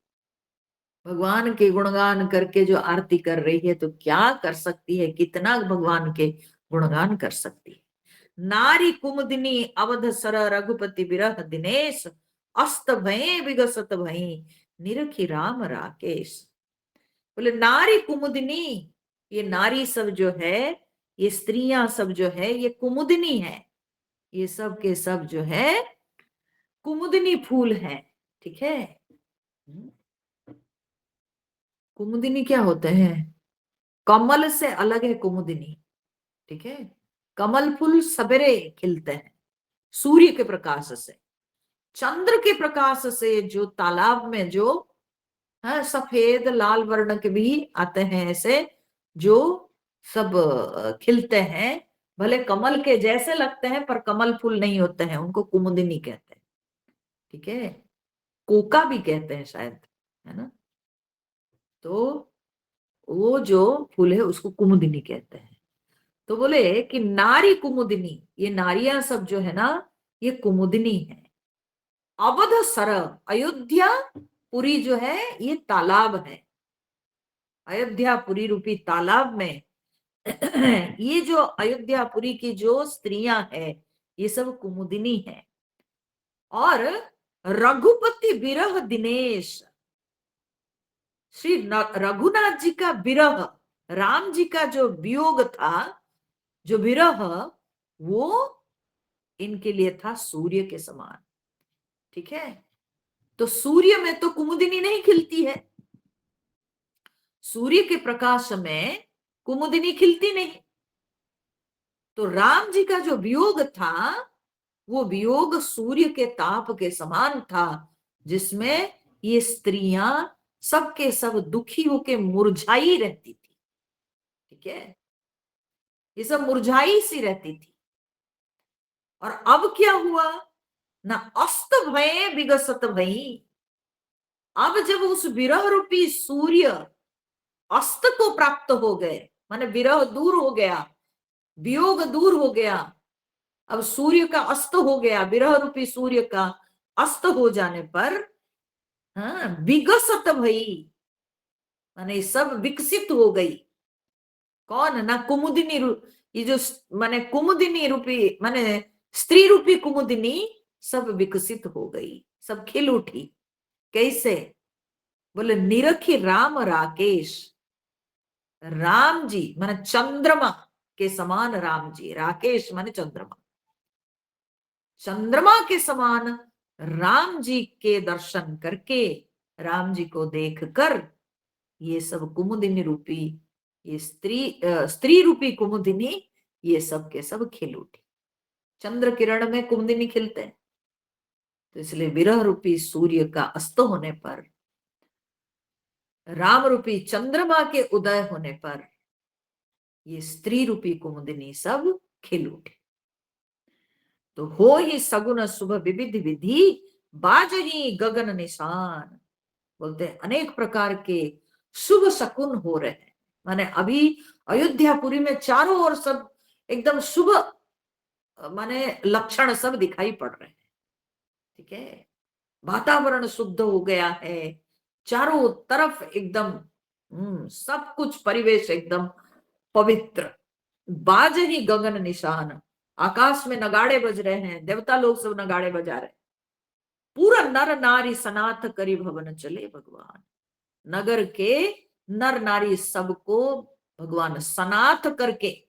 S1: भगवान के गुणगान करके जो आरती कर रही है, तो क्या कर सकती है, कितना भगवान के गुणगान कर सकती है। नारी कुमुदिनी अवध सर रघुपति विरह दिनेश, अस्त भये विगसत भई निरखी राम राकेश। बोले नारी कुमुदिनी, ये नारी सब जो है, ये स्त्रियां सब जो है, ये कुमुदिनी है, ये सब के सब जो है कुमुदिनी फूल है। ठीक है। कुमुदिनी क्या होते हैं? कमल से अलग है कुमुदिनी। ठीक है। कमल फूल सवेरे खिलते हैं सूर्य के प्रकाश से, चंद्र के प्रकाश से, जो तालाब में जो है सफेद लाल वर्ण के भी आते हैं, ऐसे जो सब खिलते हैं, भले कमल के जैसे लगते हैं पर कमल फूल नहीं होते हैं, उनको कुमुदिनी कहते हैं। ठीक है। कोका भी कहते हैं शायद, है ना? तो वो जो फूल है उसको कुमुदिनी कहते हैं। तो बोले कि नारी कुमुदिनी, ये नारियां सब जो है ना, ये कुमुदिनी है। अवध सर, अयोध्या पुरी जो है ये तालाब है, अयोध्यापुरी रूपी तालाब में ये जो अयोध्यापुरी की जो स्त्रियां है, ये सब कुमुदिनी है। और रघुपति विरह दिनेश, श्री रघुनाथ जी का विरह, राम जी का जो वियोग था, जो विरह, वो इनके लिए था सूर्य के समान। ठीक है। तो सूर्य में तो कुमुदिनी नहीं खिलती है, सूर्य के प्रकाश में कुमुदिनी खिलती नहीं। तो राम जी का जो वियोग था, वो वियोग सूर्य के ताप के समान था, जिसमें ये स्त्रियां सबके सब दुखी होके मुरझाई रहती थी। ठीक है। ये सब मुरझाई सी रहती थी। और अब क्या हुआ ना, अस्त भये विगसत भई, अब जब उस विरह रूपी सूर्य अस्त को प्राप्त हो गए, माने विरह दूर हो गया, वियोग दूर हो गया, अब सूर्य का अस्त हो गया, विरह रूपी सूर्य का अस्त हो जाने पर, हाँ, विगसत भई, माने सब विकसित हो गई, कौन ना कुमुदिनी ये जो माने कुमुदिनी रूपी माने स्त्री रूपी कुमुदिनी सब विकसित हो गई, सब खिल उठी। कैसे? बोले निरखी राम राकेश, राम जी माने चंद्रमा के समान राम जी, राकेश माने चंद्रमा, चंद्रमा के समान राम जी के दर्शन करके, राम जी को देखकर ये सब कुमुदिनी रूपी, ये स्त्री रूपी कुमुदिनी, ये सब के सब खिल उठी। चंद्र किरण में कुमुदिनी खिलते हैं, तो इसलिए विरह रूपी सूर्य का अस्त होने पर, राम रूपी चंद्रमा के उदय होने पर ये स्त्री रूपी कुमुदिनी सब खिल उठी। तो हो ही सगुन शुभ विविध विधि, बाज ही गगन निशान। बोलते अनेक प्रकार के शुभ शकुन हो रहे हैं। माने अभी अयोध्यापुरी में चारों ओर सब एकदम शुभ माने लक्षण सब दिखाई पड़ रहे हैं। ठीक है, वातावरण शुद्ध हो गया है, चारों तरफ एकदम सब कुछ परिवेश एकदम पवित्र। बाज ही गगन निशान, आकाश में नगाड़े बज रहे हैं, देवता लोग सब नगाड़े बजा रहे हैं। पूरा नर नारी सनाथ करी भवन चले भगवान, नगर के नर नारी सबको भगवान सनाथ करके,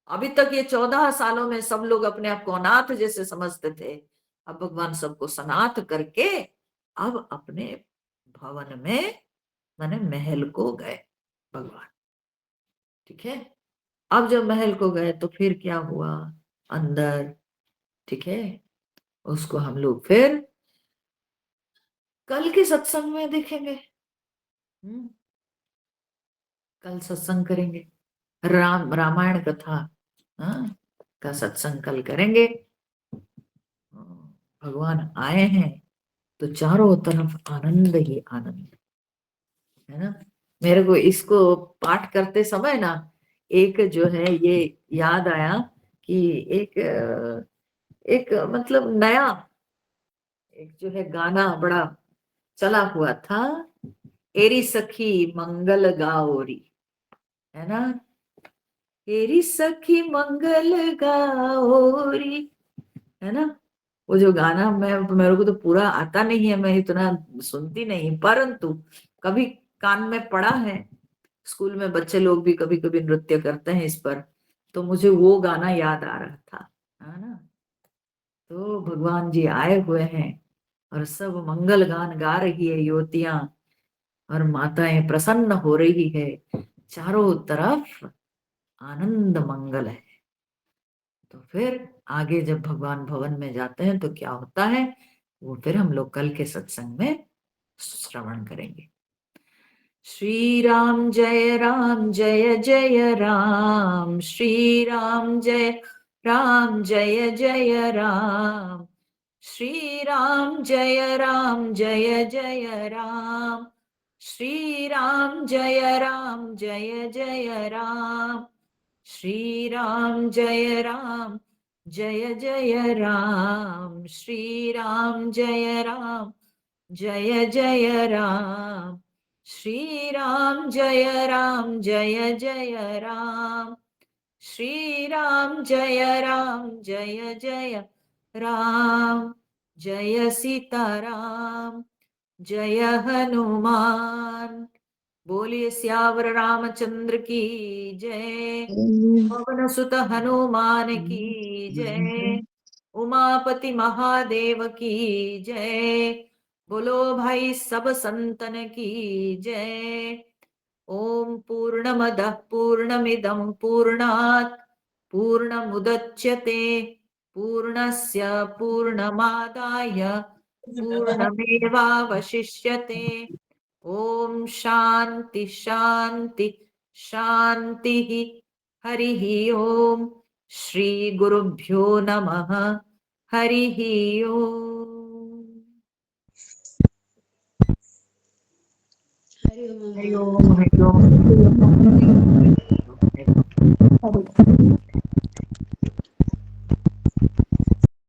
S1: अभी तक ये 14 सालों में सब लोग अपने आप को अनाथ जैसे समझते थे, अब भगवान सबको सनाथ करके अब अपने भवन में माने महल को गए भगवान। ठीक है, अब जब महल को गए तो फिर क्या हुआ अंदर, ठीक है, उसको हम लोग फिर कल के सत्संग में देखेंगे। कल सत्संग करेंगे, रामायण कथा का सत्संग कल करेंगे। भगवान आए हैं तो चारों तरफ आनंद ही आनंद है ना। मेरे को इसको पाठ करते समय ना एक जो है ये याद आया कि एक मतलब नया एक जो है गाना बड़ा चला हुआ था, एरी सखी मंगल गाओरी, है ना, एरी सखी मंगल गाओरी, है ना। वो जो गाना मेरे को तो पूरा आता नहीं है, मैं इतना सुनती नहीं, परंतु कभी कान में पड़ा है, स्कूल में बच्चे लोग भी कभी कभी नृत्य करते हैं इस पर, तो मुझे वो गाना याद आ रहा था, है ना। तो भगवान जी आए हुए हैं और सब मंगल गान गा रही है युवतियां और माताएं प्रसन्न हो रही है, चारों तरफ आनंद मंगल है। तो फिर आगे जब भगवान भवन में जाते हैं तो क्या होता है वो फिर हम लोग कल के सत्संग में श्रवण करेंगे। श्री राम जय जय राम, श्री राम जय जय राम, श्री राम जय जय राम, श्री राम जय जय राम, श्री राम जय जय राम, श्री राम जय जय राम, श्री राम जय जय राम, श्री राम जय जय राम, जय सीताराम, जय हनुमान। बोलिए सियावर रामचंद्र की जय, पवन सुत हनुमान की जय, उमापति महादेव की जय, बोलो भाई सब संतन की जय। ओम पूर्णमदः पूर्णमिदं पूर्णात् पूर्णमुदच्यते पूर्णस्य पूर्णमादाय पूर्णमेवावशिष्यते। ओम शांति शांति शांति। हरिः ओम। श्री गुरुभ्यो नमः। हरिः ओम। हरि ओम, हरि ओम, हरि ओम।